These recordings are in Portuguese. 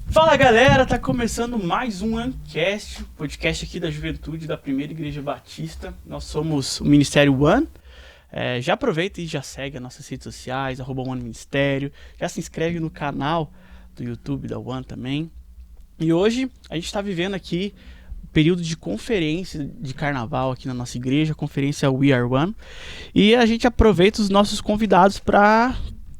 Fala galera, tá começando mais um Ancast, podcast aqui da Juventude da Primeira Igreja Batista. Nós somos o Ministério One. Já aproveita e já segue as nossas redes sociais, @OneMinistério. Já se inscreve no canal do YouTube da One também. E hoje a gente tá vivendo aqui o período de conferência de carnaval aqui na nossa igreja, a conferência We Are One. E a gente aproveita os nossos convidados para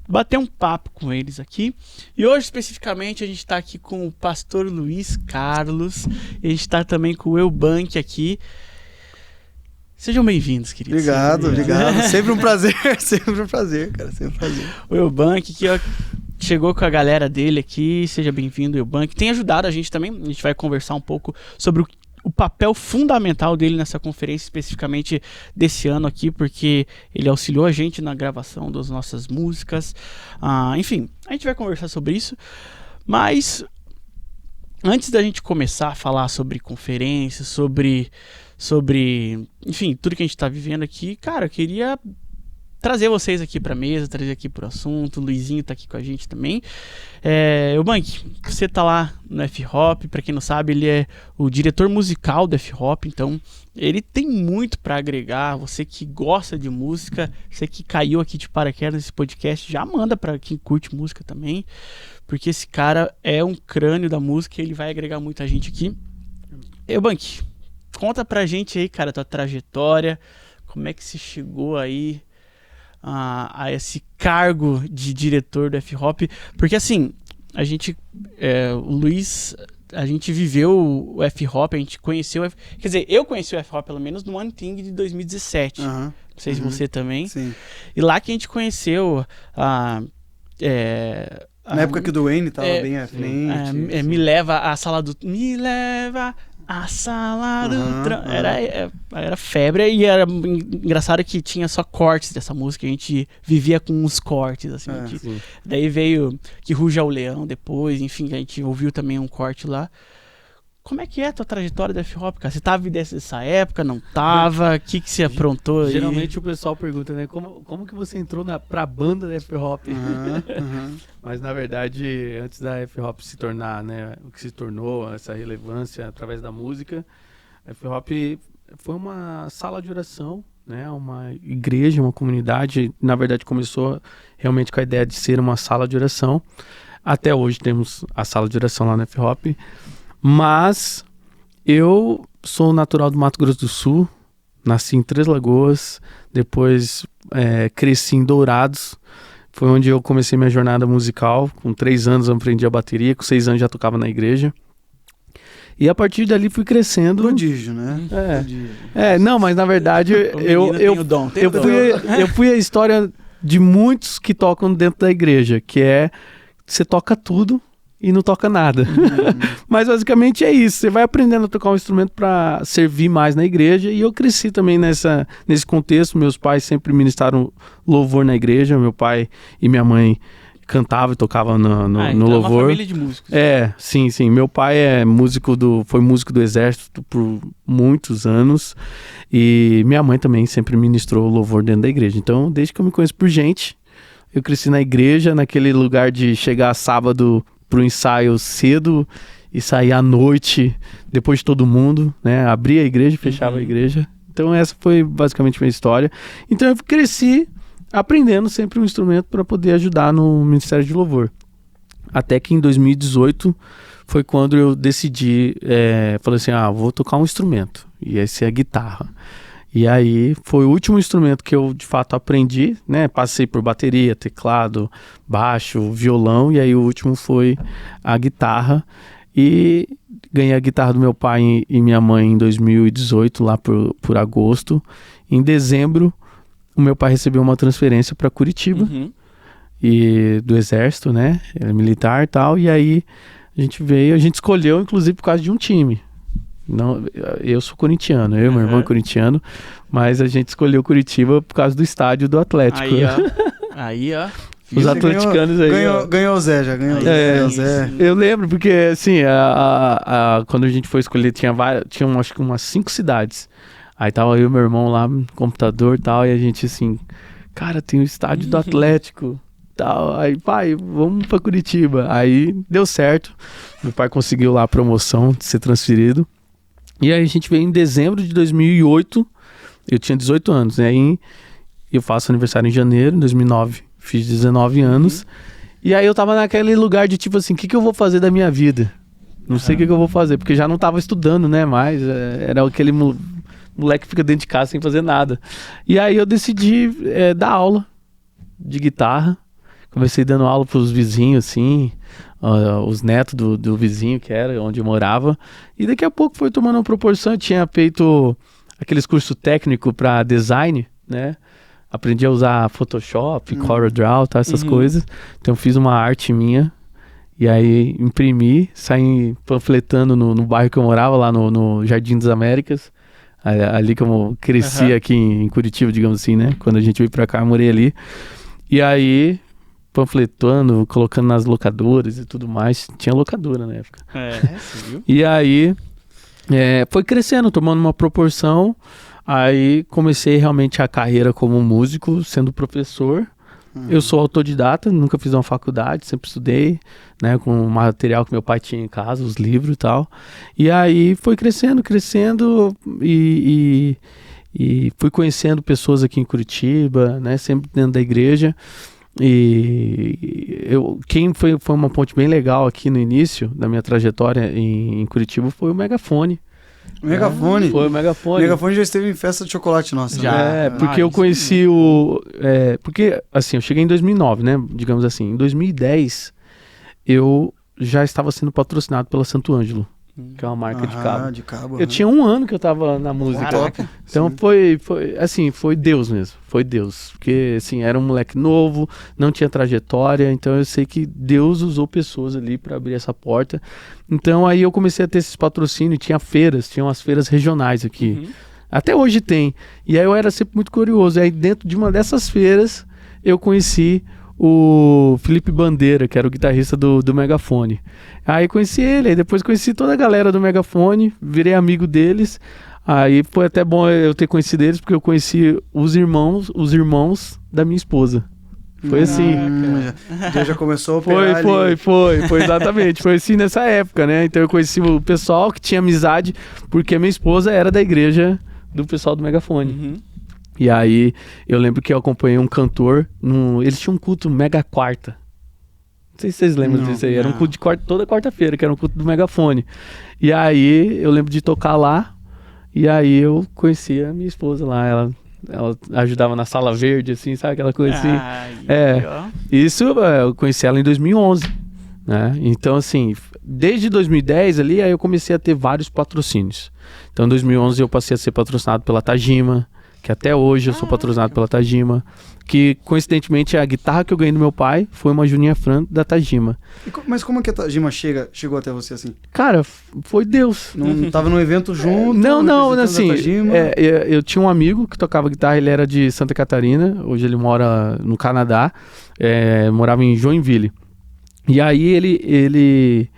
bater um papo com eles aqui. E hoje, especificamente, a gente está aqui com o pastor Luiz Carlos. E a gente está também com o Eubank aqui. Sejam bem-vindos, queridos. Obrigado. Sempre um prazer, cara. Sempre um prazer. O Eubank, que chegou com a galera dele aqui. Seja bem-vindo, Eubank. Tem ajudado a gente também. A gente vai conversar um pouco sobre o papel fundamental dele nessa conferência, especificamente desse ano aqui, porque ele auxiliou a gente na gravação das nossas músicas. Enfim, a gente vai conversar sobre isso. Mas antes da gente começar a falar sobre conferência, sobre enfim, tudo que a gente está vivendo aqui, cara, eu queria trazer vocês aqui para a mesa, trazer aqui para o assunto. O Luizinho tá aqui com a gente também. Eubank, você tá lá no F-Hop, para quem não sabe, ele é o diretor musical do F-Hop, então ele tem muito para agregar. Você que gosta de música, você que caiu aqui de paraquedas nesse podcast, já manda para quem curte música também, porque esse cara é um crânio da música e ele vai agregar muita gente aqui. Eubank, conta pra gente aí, cara, tua trajetória, como é que você chegou aí a esse cargo de diretor do F-Hop, porque assim, o Luiz, a gente viveu o F-Hop, a gente conheceu quer dizer, eu conheci o F-Hop pelo menos no One Thing de 2017, não sei se você também. Sim. E lá que a gente conheceu na época que o Duane tava bem à frente. Me leva à sala do era febre. E era engraçado que tinha só cortes dessa música. A gente vivia com uns cortes assim, daí veio Que Ruja o Leão depois. Enfim, a gente ouviu também um corte lá. Como é que é a tua trajetória da F-Hop, cara? Você tava dessa época, não tava? O que você aprontou aí? Geralmente o pessoal pergunta, né? Como que você entrou pra banda da F-Hop? Mas na verdade, antes da F-Hop se tornar, né, o que se tornou, essa relevância através da música, a F-Hop foi uma sala de oração, né? Uma igreja, uma comunidade. Na verdade, começou realmente com a ideia de ser uma sala de oração. Até hoje temos a sala de oração lá na F-Hop. Mas eu sou natural do Mato Grosso do Sul, nasci em Três Lagoas, depois cresci em Dourados, foi onde eu comecei minha jornada musical. Com 3 anos eu aprendi a bateria, com 6 anos já tocava na igreja. E a partir dali fui crescendo. Prodígio, né? Não, mas na verdade eu fui a história de muitos que tocam dentro da igreja, que é você toca tudo e não toca nada. Mas basicamente é isso. Você vai aprendendo a tocar um instrumento para servir mais na igreja. E eu cresci também nesse contexto. Meus pais sempre ministraram louvor na igreja. Meu pai e minha mãe cantavam e tocavam no então louvor. É uma família de músicos. Sim. Meu pai foi músico do exército por muitos anos. E minha mãe também sempre ministrou louvor dentro da igreja. Então, desde que eu me conheço por gente, eu cresci na igreja, naquele lugar de chegar sábado pro ensaio cedo e sair à noite depois de todo mundo, né? Abria a igreja e fechava a igreja. Então essa foi basicamente a minha história. Então eu cresci aprendendo sempre um instrumento para poder ajudar no Ministério de Louvor. Até que em 2018 foi quando eu decidi, falei assim, vou tocar um instrumento. E esse é a guitarra. E aí foi o último instrumento que eu de fato aprendi, né? Passei por bateria, teclado, baixo, violão, e aí o último foi a guitarra. E ganhei a guitarra do meu pai e minha mãe em 2018, lá por agosto. Em dezembro, o meu pai recebeu uma transferência para Curitiba, e do exército, né? Ele é militar e tal, e aí a gente escolheu inclusive por causa de um time. Não, eu sou corintiano, eu e meu irmão é corintiano, mas a gente escolheu Curitiba por causa do estádio do Atlético. Aí, ó. Os atleticanos aí. Ganhou o Zé, já ganhou o Zé. Eu lembro, porque assim, quando a gente foi escolher, tinha acho que umas 5 cidades. Aí tava eu e meu irmão lá no computador e tal, e a gente assim, cara, tem o estádio do Atlético, tal. Aí, pai, vamos pra Curitiba. Aí deu certo, meu pai conseguiu lá a promoção de ser transferido. E aí a gente veio em dezembro de 2008, eu tinha 18 anos, né? Aí eu faço aniversário em janeiro, em 2009, fiz 19 anos. E aí eu tava naquele lugar de tipo assim, o que eu vou fazer da minha vida? Não sei o que eu vou fazer, porque já não tava estudando, né? Mas era aquele moleque que fica dentro de casa sem fazer nada. E aí eu decidi dar aula de guitarra. Comecei dando aula pros vizinhos, assim, os netos do vizinho, que era onde eu morava. E daqui a pouco foi tomando uma proporção. Eu tinha feito aqueles cursos técnicos para design, né? Aprendi a usar Photoshop, CorelDRAW, tá, essas coisas. Então fiz uma arte minha. E aí imprimi, saí panfletando no bairro que eu morava, lá no Jardim das Américas. Ali que eu cresci aqui em Curitiba, digamos assim, né? Quando a gente veio pra cá, eu morei ali. E aí, panfletando, colocando nas locadoras e tudo mais. Tinha locadora na época. Você viu? E aí, foi crescendo, tomando uma proporção. Aí comecei realmente a carreira como músico, sendo professor. Eu sou autodidata, nunca fiz uma faculdade, sempre estudei, né, com o material que meu pai tinha em casa, os livros e tal. E aí foi crescendo e fui conhecendo pessoas aqui em Curitiba, né, sempre dentro da igreja. E quem foi uma ponte bem legal aqui no início da minha trajetória em Curitiba foi o Megafone. O Megafone? Foi o Megafone. O Megafone já esteve em festa de chocolate nossa. Já, né? porque eu conheci porque, assim, eu cheguei em 2009, né? Digamos assim. Em 2010, eu já estava sendo patrocinado pela Santo Ângelo, que é uma marca de cabo. Eu tinha 1 ano que eu tava na música. Caraca. Então foi Deus mesmo. Foi Deus. Porque, assim, era um moleque novo, não tinha trajetória. Então eu sei que Deus usou pessoas ali para abrir essa porta. Então aí eu comecei a ter esses patrocínios. Tinha umas feiras regionais aqui. Até hoje tem. E aí eu era sempre muito curioso. E aí dentro de uma dessas feiras eu conheci o Felipe Bandeira, que era o guitarrista do Megafone. Aí conheci ele, aí depois conheci toda a galera do Megafone, virei amigo deles. Aí foi até bom eu ter conhecido eles, porque eu conheci os irmãos da minha esposa. Foi assim. Já começou a operar Foi, exatamente. Foi assim nessa época, né? Então eu conheci o pessoal que tinha amizade, porque minha esposa era da igreja do pessoal do Megafone. E aí, eu lembro que eu acompanhei um cantor, eles tinham um culto mega quarta. Não sei se vocês lembram disso aí, era um culto de toda quarta-feira, que era um culto do Megafone. E aí, eu lembro de tocar lá, e aí eu conheci a minha esposa lá, ela ajudava na sala verde, assim, sabe, aquela coisa assim. Isso, eu conheci ela em 2011, né? Então, assim, desde 2010 ali, aí eu comecei a ter vários patrocínios. Então, em 2011 eu passei a ser patrocinado pela Tajima, que até hoje eu sou patrocinado pela Tajima, que coincidentemente a guitarra que eu ganhei do meu pai foi uma Juninha Fran da Tajima. Mas como é que a Tajima chegou até você assim? Cara, foi Deus. Não tava no evento junto? Não, assim, eu tinha um amigo que tocava guitarra, ele era de Santa Catarina, hoje ele mora no Canadá, morava em Joinville. E aí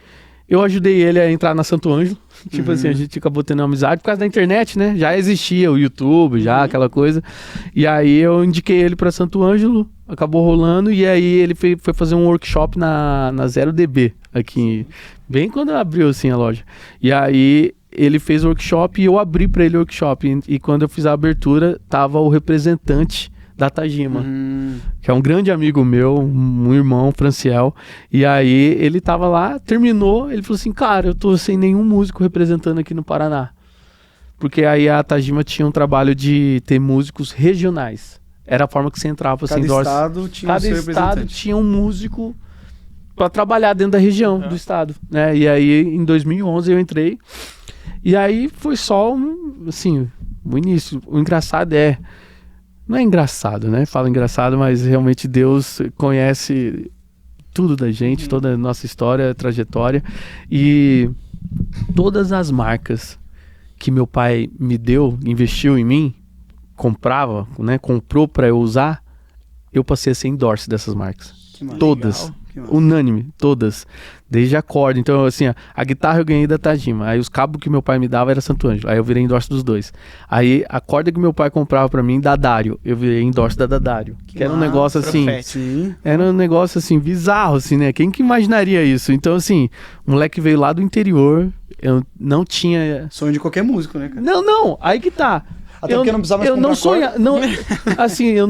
eu ajudei ele a entrar na Santo Ângelo. Tipo assim, a gente acabou tendo uma amizade por causa da internet, né? Já existia o YouTube, aquela coisa. E aí eu indiquei ele pra Santo Ângelo, acabou rolando. E aí ele foi fazer um workshop na 0DB, aqui. Bem quando abriu assim a loja. E aí ele fez o workshop e eu abri pra ele o workshop. E quando eu fiz a abertura, tava o representante da Tajima, que é um grande amigo meu, um irmão, Franciel. E aí ele tava lá, terminou, ele falou assim, cara, eu tô sem nenhum músico representando aqui no Paraná. Porque aí a Tajima tinha um trabalho de ter músicos regionais. Era a forma que você entrava. Cada estado tinha Cada estado tinha um músico para trabalhar dentro da região do estado, né? E aí em 2011 eu entrei. E aí foi só assim, o início. O engraçado não é engraçado, né? Fala engraçado, mas realmente Deus conhece tudo da gente, toda a nossa história, trajetória. E todas as marcas que meu pai me deu, investiu em mim, comprou para eu usar, eu passei a ser endorse dessas marcas. Todas. Unânime, todas. Desde a corda. Então, assim, a guitarra eu ganhei da Tajima. Aí os cabos que meu pai me dava era Santo Ângelo. Aí eu virei endorse dos dois. Aí a corda que meu pai comprava pra mim, da Dário. Eu virei endorse da Dário. Que era um negócio assim... Sim. Era um negócio assim, bizarro, assim, né? Quem que imaginaria isso? Então, assim, o moleque veio lá do interior. Eu não tinha... Sonho de qualquer músico, né, cara? Não. Aí que tá. Até porque não precisava mais eu não comprar sonha, não, assim, eu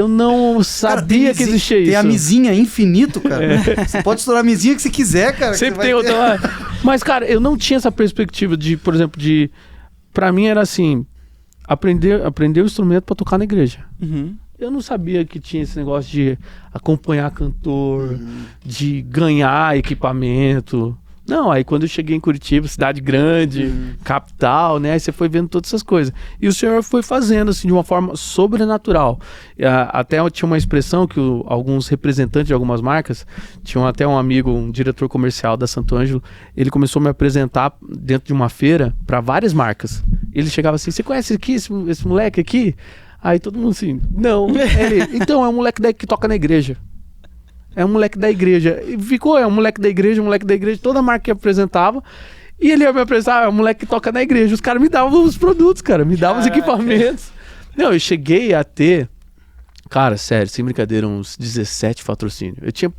não sabia que existia isso. Tem a mizinha infinito, cara. Você pode estourar a mizinha que você quiser, cara. Sempre tem outra lá. Mas, cara, eu não tinha essa perspectiva de, por exemplo, pra mim era assim, aprender o instrumento pra tocar na igreja. Uhum. Eu não sabia que tinha esse negócio de acompanhar cantor, de ganhar equipamento. Não, aí quando eu cheguei em Curitiba, cidade grande, capital, né? Aí você foi vendo todas essas coisas. E o senhor foi fazendo, assim, de uma forma sobrenatural. Até tinha uma expressão que alguns representantes de algumas marcas, tinham até um amigo, um diretor comercial da Santo Ângelo, ele começou a me apresentar dentro de uma feira para várias marcas. Ele chegava assim, você conhece aqui esse moleque aqui? Aí todo mundo assim, não. Então, é um moleque daí que toca na igreja. É um moleque da igreja. E ficou, é um moleque da igreja, toda marca que apresentava. E ele ia me apresentar, é um moleque que toca na igreja. Os caras me davam os produtos, cara, me davam os equipamentos. Não, eu cheguei a ter, cara, sério, sem brincadeira, uns 17 patrocínios. Eu tinha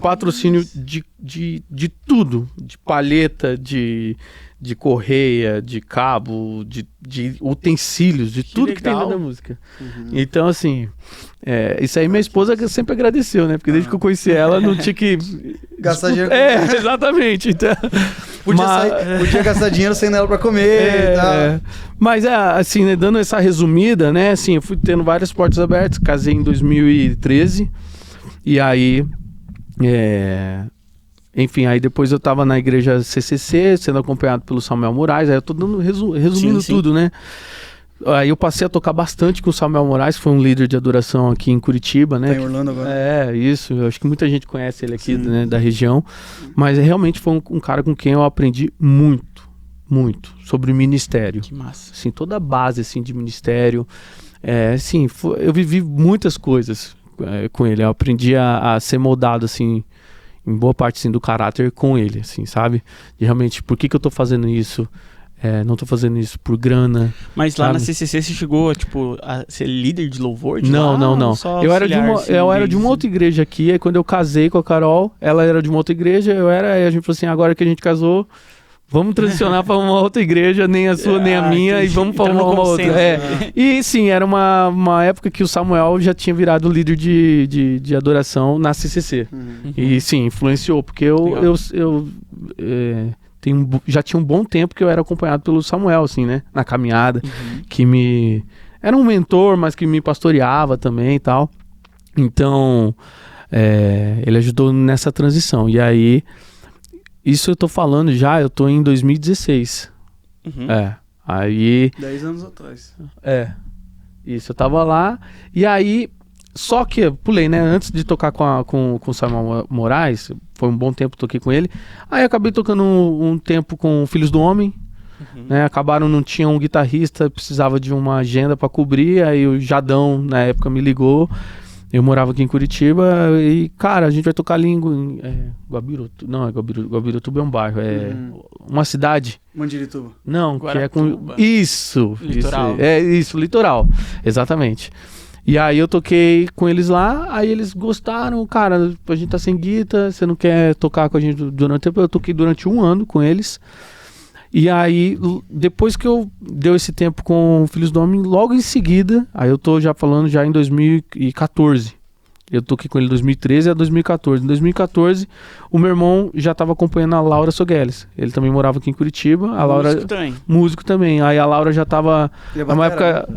patrocínio de tudo, de palheta, de correia, de cabo, de utensílios, de tudo que tem dentro da música. Então, assim, isso aí minha esposa sempre agradeceu, né? Porque desde que eu conheci ela, não tinha que... gastar dinheiro. Exatamente. Então, podia gastar dinheiro sem ela pra comer e tal. Mas, assim, né, dando essa resumida, né? Assim, eu fui tendo várias portas abertas. Casei em 2013. E aí... Enfim, aí depois eu tava na igreja CCC, sendo acompanhado pelo Samuel Moraes. Aí eu tô dando resumindo tudo, né? Aí eu passei a tocar bastante com o Samuel Moraes, que foi um líder de adoração aqui em Curitiba, né? Tá em Orlando agora. Isso. Eu acho que muita gente conhece ele aqui, né, da região. Mas realmente foi um cara com quem eu aprendi muito sobre ministério. Que massa. Assim, toda a base, assim, de ministério. Assim, eu vivi muitas coisas com ele. Eu aprendi a ser moldado, assim... em boa parte, assim, do caráter com ele, assim, sabe? De realmente, por que eu tô fazendo isso? Não tô fazendo isso por grana. Mas lá sabe? na CCC você chegou, tipo, a ser líder de louvor? Não. Eu era de uma outra igreja aqui, aí quando eu casei com a Carol, ela era de uma outra igreja, aí a gente falou assim, agora que a gente casou, vamos transicionar para uma outra igreja, nem a sua, nem a minha, entendi. E vamos para uma outra. E sim, era uma época que o Samuel já tinha virado líder de adoração na CCC. E sim, influenciou, porque eu já tinha um bom tempo que eu era acompanhado pelo Samuel, assim, né? Na caminhada, que era um mentor, mas que me pastoreava também e tal. Então, ele ajudou nessa transição. E aí... Isso eu tô falando eu tô em 2016. Aí... 10 anos atrás. Isso, eu tava lá, e aí... Só que eu pulei, né? Antes de tocar com o Samuel Moraes, foi um bom tempo que toquei com ele. Aí acabei tocando um tempo com Filhos do Homem, né? Acabaram, não tinha um guitarrista, precisava de uma agenda pra cobrir, aí o Jadão, na época, me ligou. Eu morava aqui em Curitiba e, cara, a gente vai tocar ali em Guabirutuba. Não, Guabirutuba é um bairro, uma cidade. Mandirituba. Não, Guaratuba. que é com... Isso. Litoral. Isso, litoral. Exatamente. E aí eu toquei com eles lá, aí eles gostaram, cara, a gente tá sem guitarra, você não quer tocar com a gente durante o tempo? Eu toquei durante 1 ano com eles. E aí, depois que eu deu esse tempo com Filhos do Homem, logo em seguida, aí eu tô já falando já em 2014. Eu toquei com ele em 2013 a 2014. Em 2014, o meu irmão já estava acompanhando a Laura Sogueles. Ele também morava aqui em Curitiba. A Laura, músico também. Aí a Laura já estava numa época,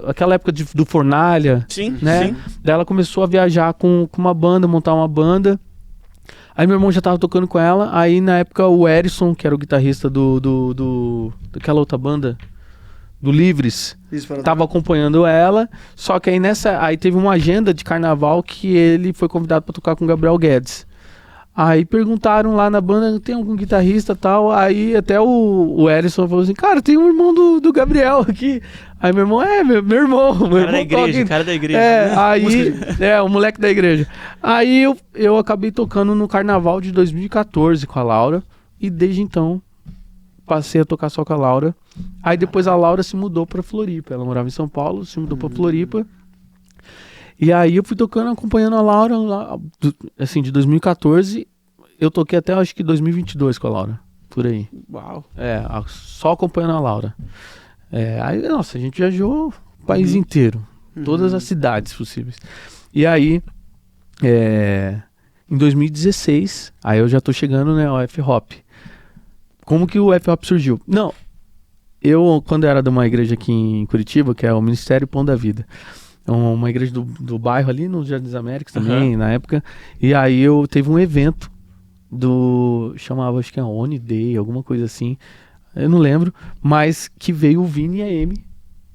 aquela época do Fornalha, né? Sim. Daí ela começou a viajar com uma banda, montar uma banda. Aí meu irmão já tava tocando com ela. Aí na época o Erison, que era o guitarrista daquela outra banda, do Livres, tava acompanhando ela. Só que aí teve uma agenda de carnaval que ele foi convidado para tocar com o Gabriel Guedes. Aí perguntaram lá na banda, tem algum guitarrista e tal? Aí até o Erison falou assim, cara, tem um irmão do Gabriel aqui. Aí meu irmão, meu irmão. Cara da igreja, cara da igreja. Aí, o moleque da igreja. Aí eu acabei tocando no carnaval de 2014 com a Laura. E desde então, passei a tocar só com a Laura. Aí depois a Laura se mudou pra Floripa. Ela morava em São Paulo, se mudou pra Floripa. E aí eu fui tocando, acompanhando a Laura, assim, de 2014, eu toquei até acho que 2022 com a Laura, por aí. Uau. Só acompanhando a Laura. Aí, nossa, a gente viajou o país inteiro, todas as cidades possíveis. E aí, em 2016, aí eu já tô chegando, né, ao F-Hop. Como que o F-Hop surgiu? Não, eu, quando era de uma igreja aqui em Curitiba, que é o Ministério Pão da Vida, uma igreja do bairro ali no Jardim das Américas também, na época. E aí eu teve um evento chamava, acho que é Oni Day, alguma coisa assim. Eu não lembro, mas que veio o Vini e a Amy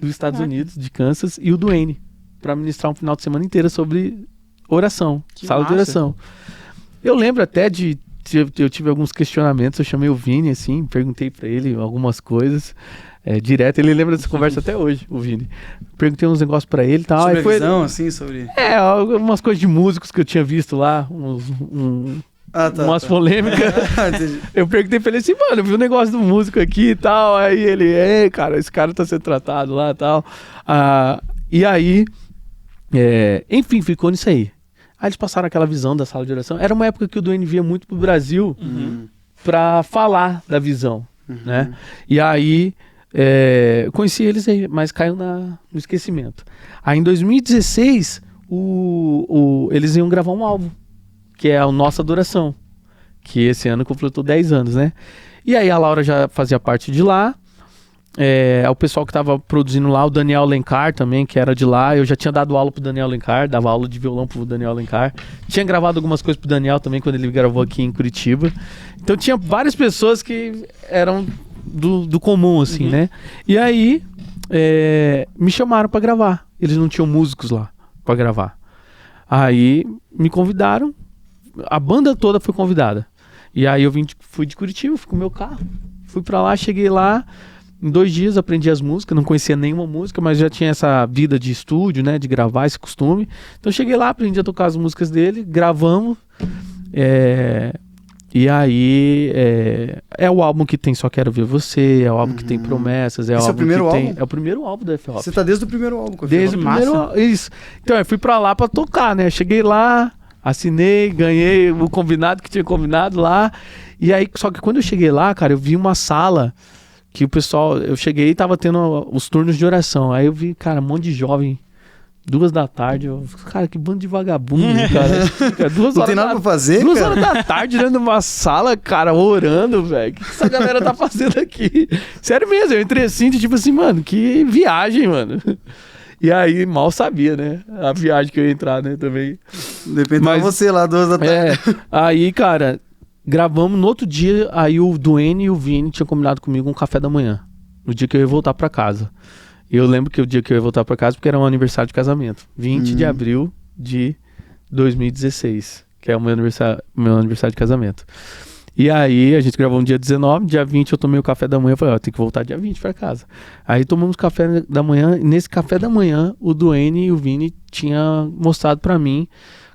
dos Estados Unidos, de Kansas, e o Duane, pra ministrar um final de semana inteira sobre oração, sala de oração. Eu lembro até eu tive alguns questionamentos, eu chamei o Vini, assim, perguntei pra ele algumas coisas. Direto, ele lembra dessa conversa até hoje, o Vini. Perguntei uns negócios pra ele e tal. Sobre a visão, assim, sobre... algumas coisas de músicos que eu tinha visto lá, umas polêmicas. Eu perguntei pra ele assim, mano, eu vi um negócio do músico aqui e tal. Aí ele, cara, esse cara tá sendo tratado lá e tal. E aí, enfim, ficou nisso aí. Aí eles passaram aquela visão da sala de oração. Era uma época que o Duane via muito pro Brasil pra falar da visão, né? E aí... eu conheci eles aí, mas caiu no esquecimento. Aí em 2016 eles iam gravar um álbum, que é a Nossa Adoração, que esse ano completou 10 anos, né? E aí a Laura já fazia parte de lá, o pessoal que tava produzindo lá, o Daniel Alencar também, que era de lá. Eu já tinha dado aula pro Daniel Alencar, dava aula de violão pro Daniel Alencar. Tinha gravado algumas coisas pro Daniel também, quando ele gravou aqui em Curitiba. Então tinha várias pessoas que eram do comum, assim, né? E aí, me chamaram pra gravar. Eles não tinham músicos lá pra gravar. Aí, me convidaram. A banda toda foi convidada. E aí, fui de Curitiba, fui com o meu carro. Fui pra lá, cheguei lá. Em 2 dias, aprendi as músicas. Não conhecia nenhuma música, mas já tinha essa vida de estúdio, né? De gravar, esse costume. Então, cheguei lá, aprendi a tocar as músicas dele. Gravamos. E aí, é o álbum que tem Só Quero Ver Você, é o álbum que tem Promessas, Esse é o primeiro álbum? É o primeiro álbum da F-Hop. Você tá desde o primeiro álbum com a Desde o primeiro álbum, isso. Então, eu fui pra lá pra tocar, né? Cheguei lá, assinei, ganhei o combinado que tinha combinado lá. E aí, só que quando eu cheguei lá, cara, eu vi uma sala que o pessoal... Eu cheguei e tava tendo os turnos de oração. Aí eu vi, cara, um monte de jovem... 2 da tarde, cara, que bando de vagabundo, cara. 2 horas não tem nada pra fazer, 2 horas da tarde, dentro de uma sala, cara, orando, velho. O que essa galera tá fazendo aqui? Sério mesmo, eu entrei assim, tipo assim, mano, que viagem, mano. E aí, mal sabia, né? A viagem que eu ia entrar, né, também. Depende de você lá, 2 da tarde. Aí, cara, gravamos no outro dia, aí o Duane e o Vini tinham combinado comigo um café da manhã, no dia que eu ia voltar pra casa. Eu lembro que o dia que eu ia voltar pra casa, porque era um aniversário de casamento. 20 de abril de 2016, que é o meu aniversário de casamento. E aí, a gente gravou no dia 19, dia 20 eu tomei o café da manhã, falei, tem que voltar dia 20 pra casa. Aí tomamos café da manhã, e nesse café da manhã, o Duane e o Vini tinham mostrado pra mim,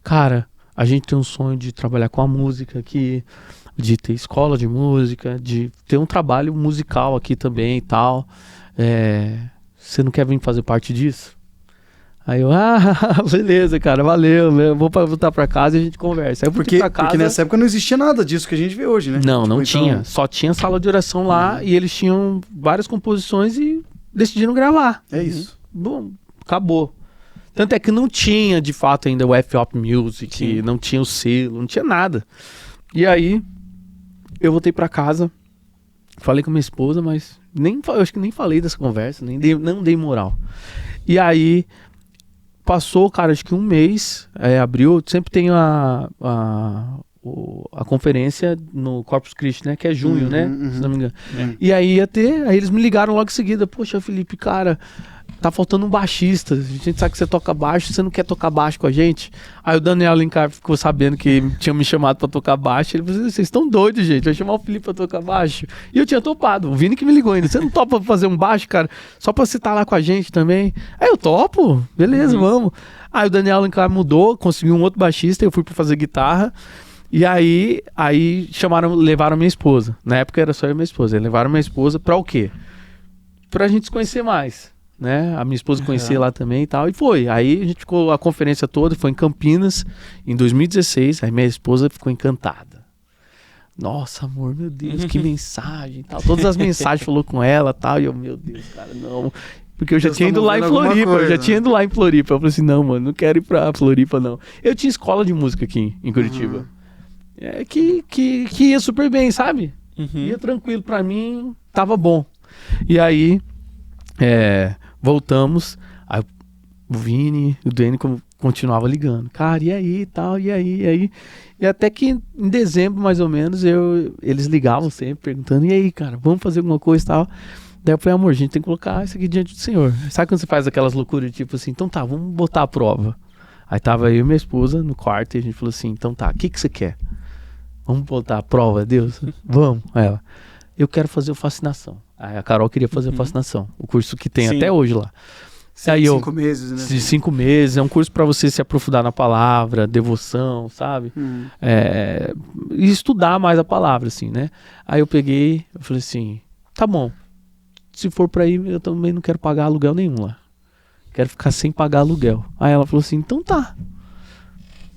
cara, a gente tem um sonho de trabalhar com a música aqui, de ter escola de música, de ter um trabalho musical aqui também e tal. Você não quer vir fazer parte disso? Aí eu, beleza, cara, valeu, eu vou voltar pra casa e a gente conversa. Aí eu porque nessa época não existia nada disso que a gente vê hoje, né? Não tinha, só tinha sala de oração lá e eles tinham várias composições e decidiram gravar. É isso. Bom, acabou. Tanto é que não tinha, de fato, ainda o F-Hop Music, não tinha o selo, não tinha nada. E aí, eu voltei pra casa, falei com minha esposa, mas eu acho que nem falei dessa conversa, não dei moral. E aí, passou, cara, acho que um mês, abril, sempre tem a conferência no Corpus Christi, né? Que é junho, né? Se não me engano. E aí aí eles me ligaram logo em seguida, poxa, Felipe, cara, tá faltando um baixista. A gente sabe que você toca baixo, você não quer tocar baixo com a gente? Aí o Daniel Alencar ficou sabendo que tinha me chamado pra tocar baixo. Ele falou assim, vocês estão doidos, gente, vai chamar o Felipe pra tocar baixo. E eu tinha topado, o Vini que me ligou ainda. Você não topa fazer um baixo, cara? Só pra você estar lá com a gente também? Aí eu topo, beleza, vamos. Aí o Daniel Alencar mudou, conseguiu um outro baixista, eu fui pra fazer guitarra. E aí levaram minha esposa. Na época era só eu e minha esposa. Levaram minha esposa pra o quê? Pra gente se conhecer mais, né? A minha esposa conhecia lá também e tal. E foi. Aí a gente ficou a conferência toda, foi em Campinas, em 2016. Aí minha esposa ficou encantada. Nossa, amor, meu Deus, que mensagem e tal. Todas as mensagens falou com ela e tal. E eu, meu Deus, cara, não. Porque eu já tinha ido lá em Floripa. Eu falei assim, não, mano, não quero ir pra Floripa, não. Eu tinha escola de música aqui em Curitiba. Que ia super bem, sabe? Ia tranquilo pra mim, tava bom. E aí, voltamos. Aí o Vini, o Dani continuava ligando. Cara, e aí e tal, e aí? E até que em dezembro, mais ou menos, eles ligavam sempre, perguntando, e aí, cara, vamos fazer alguma coisa e tal. Daí eu falei, amor, a gente tem que colocar isso aqui diante do Senhor. Sabe quando você faz aquelas loucuras, tipo assim, então tá, vamos botar a prova. Aí tava eu e minha esposa no quarto e a gente falou assim, então tá, o que você quer? Vamos botar a prova, Deus? Vamos. Aí ela, eu quero fazer o Fascinação. Aí a Carol queria fazer o Fascinação, o curso que tem até hoje lá. Aí 5 meses, né? De 5 meses, é um curso para você se aprofundar na palavra, devoção, sabe? E estudar mais a palavra, assim, né? Aí eu falei assim, tá bom, se for pra ir, eu também não quero pagar aluguel nenhum lá. Quero ficar sem pagar aluguel. Aí ela falou assim, então tá.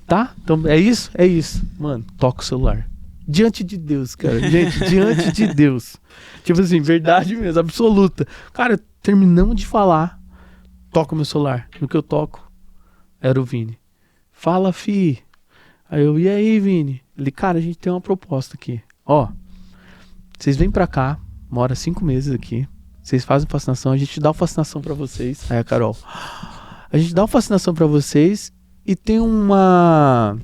Tá? Então é isso? É isso. Mano, toca o celular. Diante de Deus, cara. Gente, diante de Deus. Tipo assim, verdade mesmo, absoluta. Cara, terminamos de falar. Toca o meu celular. No que eu toco, era o Vini. Fala, fi. Aí eu, e aí, Vini? Ele, cara, a gente tem uma proposta aqui. Ó, vocês vêm pra cá, mora 5 meses aqui. Vocês fazem fascinação, a gente dá o fascinação pra vocês. Aí a Carol, a gente dá o fascinação pra vocês e tem umas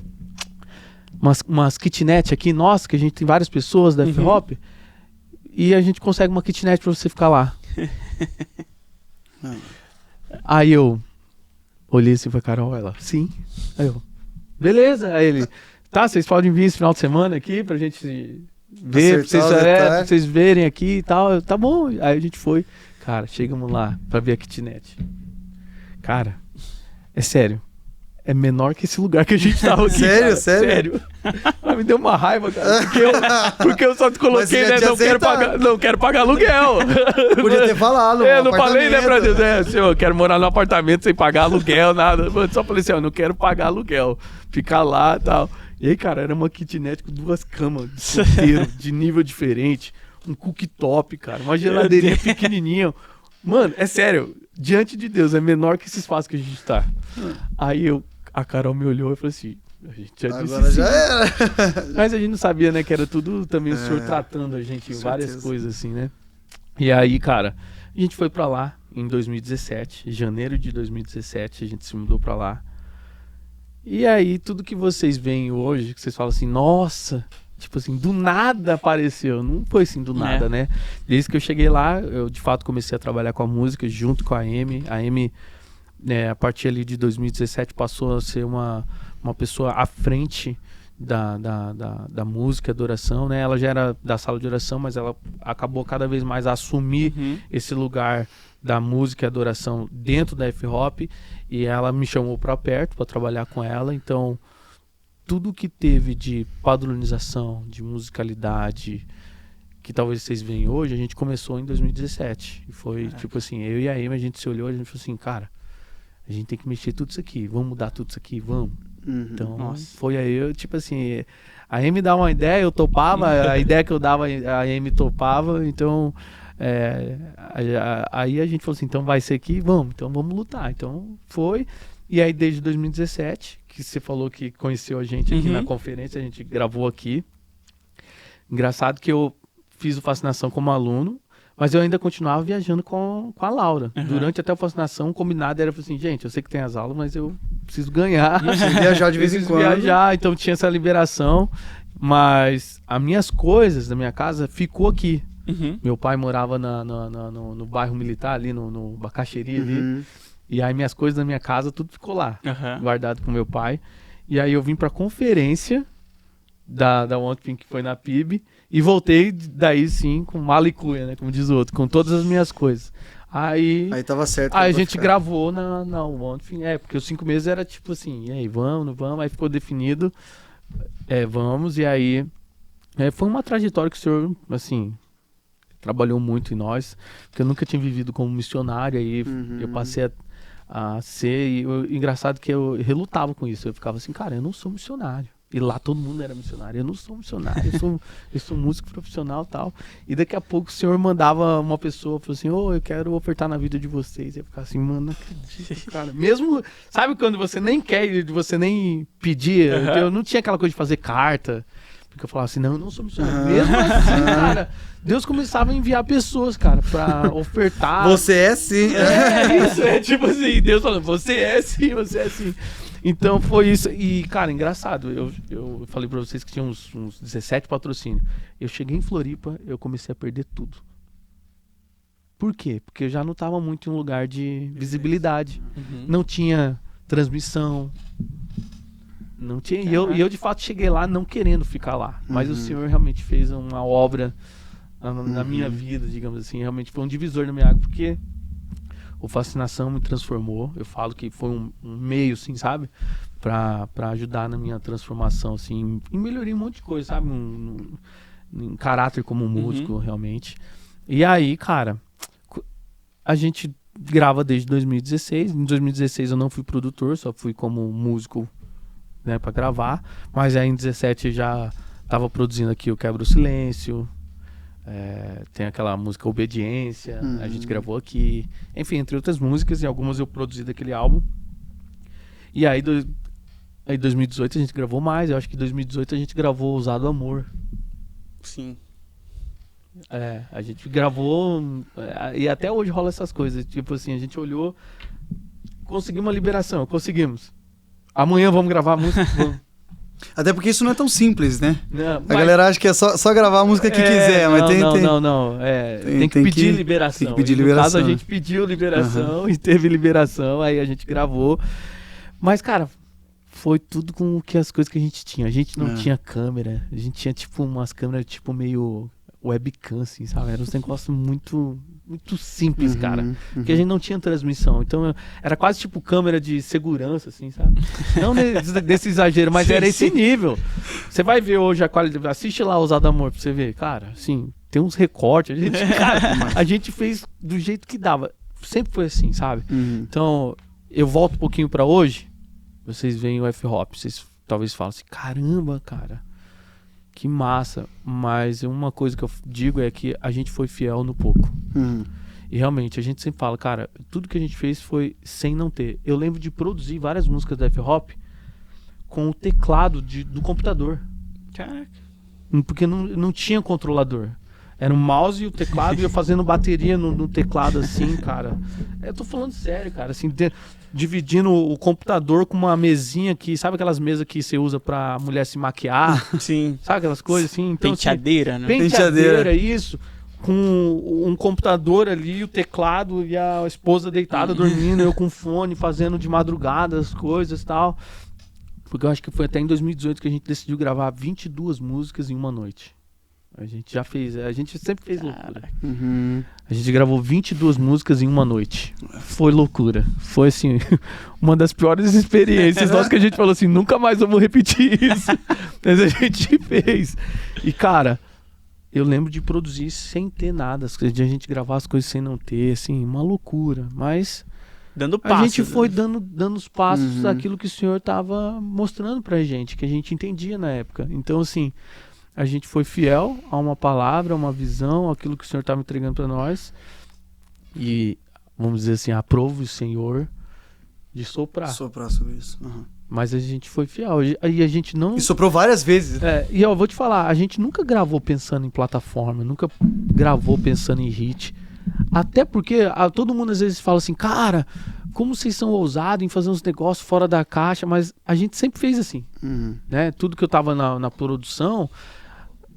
kitnet aqui, nossa, que a gente tem várias pessoas da F-Hop e a gente consegue uma kitnet pra você ficar lá. Aí eu olhei assim pra Carol, ela, sim. Aí eu, beleza. Aí ele, tá, vocês podem vir esse final de semana aqui pra gente ver, pra vocês verem aqui e tal. Eu, tá bom. Aí a gente foi. Cara, chegamos lá pra ver a kitnet. Cara, é sério. É menor que esse lugar que a gente tava aqui. Sério? Cara. Sério? Mas me deu uma raiva, cara. Porque eu só te coloquei, né? Não quero pagar aluguel. Podia ter falado. Não falei, né, pra Deus? Assim, eu quero morar num apartamento sem pagar aluguel, nada. Eu só falei assim, eu não quero pagar aluguel. Ficar lá e tal. E aí, cara, era uma kitnet com 2 camas de solteiro, de nível diferente. Um cooktop, cara. Uma geladeirinha pequenininha. Mano, é sério. Diante de Deus, é menor que esse espaço que a gente tá. Aí a Carol me olhou e falou assim, a gente já disse agora sim. já era. Mas a gente não sabia, né, que era tudo também o Senhor tratando a gente em várias coisas assim, né? E aí, cara, a gente foi pra lá em 2017, janeiro de 2017, a gente se mudou pra lá. E aí, tudo que vocês veem hoje, que vocês falam assim, nossa, tipo assim, do nada apareceu. Não foi assim do nada, né? Desde que eu cheguei lá, eu de fato comecei a trabalhar com a música junto com a Amy. A Amy, a partir ali de 2017, passou a ser uma pessoa à frente da música, adoração, né? Ela já era da sala de oração, mas ela acabou cada vez mais a assumir esse lugar da música e adoração dentro da F-Hop, e ela me chamou para perto para trabalhar com ela. Então tudo que teve de padronização, de musicalidade, que talvez vocês veem hoje, a gente começou em 2017. E foi tipo assim, eu e a Amy, a gente se olhou e a gente falou assim, cara, a gente tem que mexer tudo isso aqui, vamos mudar tudo isso aqui, vamos. Então, foi aí, eu, tipo assim, a Amy dava uma ideia, eu topava, a ideia que eu dava, a Amy topava, então, aí a gente falou assim, então vai ser aqui, vamos, então vamos lutar. Então, foi, e aí desde 2017, que você falou que conheceu a gente aqui na conferência, a gente gravou aqui. Engraçado que eu fiz o Fascinação como aluno, mas eu ainda continuava viajando com a Laura. Durante até a Fascinação, o combinado era assim, gente, eu sei que tem as aulas, mas eu preciso ganhar. Preciso viajar de vez em quando. Viajar, então tinha essa liberação, mas as minhas coisas da minha casa ficou aqui. Meu pai morava no bairro militar ali, no Bacaxeri ali. E aí minhas coisas da minha casa, tudo ficou lá, guardado com meu pai. E aí eu vim pra conferência da One Thing, que foi na PIB, e voltei daí sim com mala e cuia, né, como diz o outro, com todas as minhas coisas. Aí tava certo. Aí a gente gravou na One Thing, porque os 5 meses era tipo assim, e aí, vamos, não vamos, aí ficou definido, vamos, e aí foi uma trajetória que o senhor, assim, trabalhou muito em nós, porque eu nunca tinha vivido como missionário, aí eu passei a ser, e engraçado que eu relutava com isso, eu ficava assim, cara, eu não sou missionário. E lá todo mundo era missionário. Eu não sou missionário, eu sou músico profissional e tal. E daqui a pouco o senhor mandava uma pessoa, falou assim, eu quero ofertar na vida de vocês. E eu ficava assim, mano, não acredito, cara. Mesmo, sabe quando você nem quer, você nem pedir, eu não tinha aquela coisa de fazer carta. Porque eu falava assim, não, eu não sou missionário. Mesmo assim, cara, Deus começava a enviar pessoas, cara, pra ofertar. Você é sim. Isso, tipo assim, Deus falando, você é sim. Então foi isso. E, cara, engraçado. Eu falei pra vocês que tinha uns 17 patrocínios. Eu cheguei em Floripa, eu comecei a perder tudo. Por quê? Porque eu já não tava muito em um lugar de visibilidade. Não tinha transmissão. Não tinha. E eu, de fato, cheguei lá não querendo ficar lá. Mas o Senhor realmente fez uma obra na minha vida, digamos assim. Realmente foi um divisor na minha água, porque o Fascinação me transformou. Eu falo que foi um meio, assim, sabe? Pra ajudar na minha transformação, assim. E melhorei um monte de coisa, sabe? Em caráter como músico, realmente. E aí, cara, a gente grava desde 2016. Em 2016 eu não fui produtor, só fui como músico, né, pra gravar. Mas aí em 2017 já tava produzindo aqui o Quebra o Silêncio. Tem aquela música Obediência, a gente gravou aqui, enfim, entre outras músicas, e algumas eu produzi daquele álbum. E aí, em 2018 a gente gravou mais. Eu acho que em 2018 a gente gravou Ousado Amor. Sim. A gente gravou, e até hoje rola essas coisas, tipo assim, a gente olhou, conseguimos uma liberação, conseguimos. Amanhã vamos gravar a música, vamos. Até porque isso não é tão simples, né? Não, a galera acha que é só gravar a música que quiser, mas não. Tem que pedir liberação. Tem que pedir liberação. No caso, a gente pediu liberação e teve liberação, aí a gente gravou. Mas, cara, foi tudo com as coisas que a gente tinha. A gente não tinha câmera, a gente tinha, tipo, umas câmeras, tipo, meio webcam, assim, sabe? Era um negócio muito simples, cara. Porque a gente não tinha transmissão. Então, era quase tipo câmera de segurança, assim, sabe? Não desse exagero, mas era esse nível. Você vai ver hoje a qualidade. Assiste lá Ousado Amor pra você ver. Cara, assim, tem uns recortes. A gente fez do jeito que dava. Sempre foi assim, sabe? Então, eu volto um pouquinho pra hoje. Vocês veem o F-Hop. Vocês talvez falem assim, caramba, cara. Que massa, mas uma coisa que eu digo é que a gente foi fiel no pouco. E realmente, a gente sempre fala, cara, tudo que a gente fez foi sem não ter. Eu lembro de produzir várias músicas da F-Hop com o teclado do computador. Caraca. Porque não tinha controlador. Era o mouse e o teclado, e eu fazendo bateria no teclado assim, cara. Eu tô falando sério, cara, assim, dividindo o computador com uma mesinha que, sabe aquelas mesas que você usa pra mulher se maquiar? Sim. Sabe aquelas coisas assim? Então, penteadeira, assim, né? Penteadeira, isso. Com um computador ali, o teclado e a esposa deitada dormindo, eu com fone, fazendo de madrugada as coisas e tal. Porque eu acho que foi até em 2018 que a gente decidiu gravar 22 músicas em uma noite. A gente já fez, a gente sempre fez loucura. A gente gravou 22 músicas em uma noite. Foi loucura. Foi assim, uma das piores experiências. Nossa, que a gente falou assim, nunca mais vamos repetir isso. Mas a gente fez. E cara, eu lembro de produzir sem ter nada, de a gente gravar as coisas sem não ter, assim, uma loucura. Mas dando passos, a gente foi dando os passos daquilo que o senhor estava mostrando pra gente, que a gente entendia na época. Então, assim, a gente foi fiel a uma palavra, a uma visão, aquilo que o Senhor estava entregando para nós. E, vamos dizer assim, aprove o Senhor de soprar. Soprar sobre isso. Mas a gente foi fiel. E a gente não... E soprou várias vezes. E eu vou te falar, a gente nunca gravou pensando em plataforma, nunca gravou pensando em hit. Até porque todo mundo às vezes fala assim, cara, como vocês são ousados em fazer uns negócios fora da caixa, mas a gente sempre fez assim. Né? Tudo que eu tava na produção...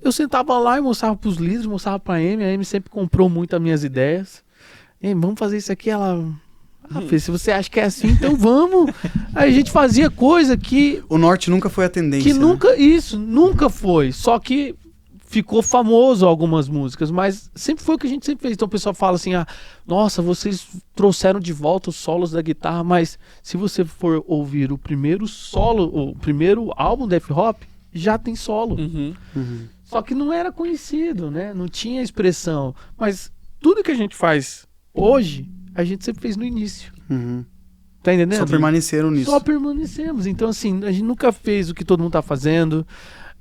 eu sentava lá e mostrava pros líderes, mostrava pra Amy. A Amy sempre comprou muito as minhas ideias. Amy, vamos fazer isso aqui. Ela... Fê, se você acha que é assim, então vamos. Aí a gente fazia coisa que... O norte nunca foi a tendência. Que nunca... Isso, nunca foi. Só que ficou famoso algumas músicas, mas sempre foi o que a gente sempre fez. Então o pessoal fala assim, nossa, vocês trouxeram de volta os solos da guitarra, mas se você for ouvir o primeiro solo, o primeiro álbum da F-Hop, já tem solo. Só que não era conhecido, né? Não tinha expressão. Mas tudo que a gente faz hoje, a gente sempre fez no início. Tá entendendo? Só permaneceram nisso. Só permanecemos. Então, assim, a gente nunca fez o que todo mundo tá fazendo.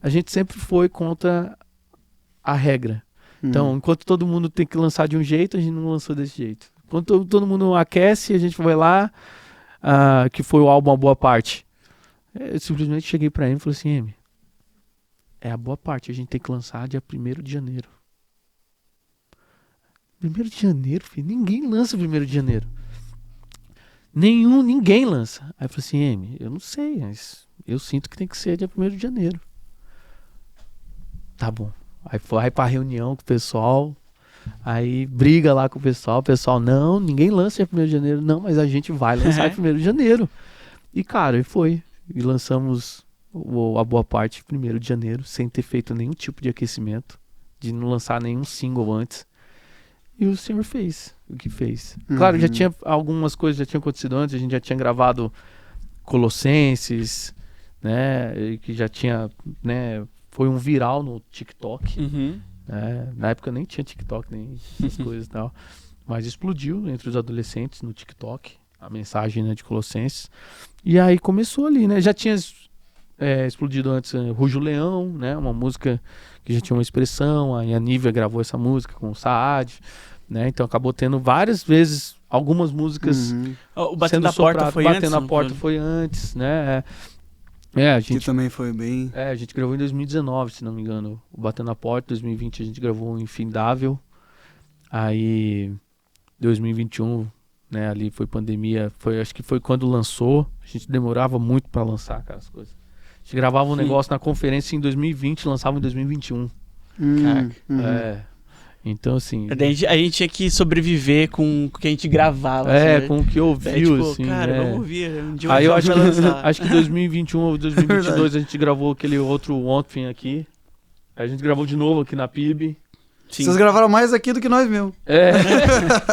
A gente sempre foi contra a regra. Então, enquanto todo mundo tem que lançar de um jeito, a gente não lançou desse jeito. Enquanto todo mundo aquece, a gente vai lá, que foi o álbum A Boa Parte. Eu simplesmente cheguei pra ele e falei assim, Amy, é a boa parte, a gente tem que lançar dia 1º de janeiro. 1º de janeiro, filho? Ninguém lança 1º de janeiro. Ninguém lança. Aí eu falei assim, Amy, eu não sei, mas eu sinto que tem que ser dia 1º de janeiro. Tá bom. Aí vai pra reunião com o pessoal, aí briga lá com o pessoal, não, ninguém lança dia 1º de janeiro, não, mas a gente vai lançar 1º de janeiro. E cara, foi. E lançamos A Boa Parte 1º de janeiro, sem ter feito nenhum tipo de aquecimento, de não lançar nenhum single antes. E o senhor fez o que fez. Claro, já tinha algumas coisas já tinham acontecido antes, a gente já tinha gravado Colossenses, né, que já tinha, né, foi um viral no TikTok. Na época nem tinha TikTok, nem essas coisas e tal. Mas explodiu entre os adolescentes no TikTok, a mensagem, né, de Colossenses. E aí começou ali, né? Já tinha explodido antes Rujo Leão, né? Uma música que já tinha uma expressão. A Nívia gravou essa música com o Saad, né? Então acabou tendo várias vezes algumas músicas. O Batendo na Porta foi antes? Batendo na Porta foi antes, né? A gente, que também foi bem... a gente gravou em 2019, se não me engano. O Batendo na Porta, 2020 a gente gravou o Infindável. Aí, 2021, né, ali foi pandemia. Acho que foi quando lançou. A gente demorava muito pra lançar, cara, as coisas. A gente gravava um negócio na conferência em 2020 e lançava em 2021. Caraca. Então, assim... A gente tinha que sobreviver com o que a gente gravava. Assim, com o que ouviu, assim. Cara, vamos ouvir. Aí eu acho que 2021 ou 2022 a gente gravou aquele outro ontem aqui. Aí a gente gravou de novo aqui na PIB. Sim. Vocês gravaram mais aqui do que nós mesmo.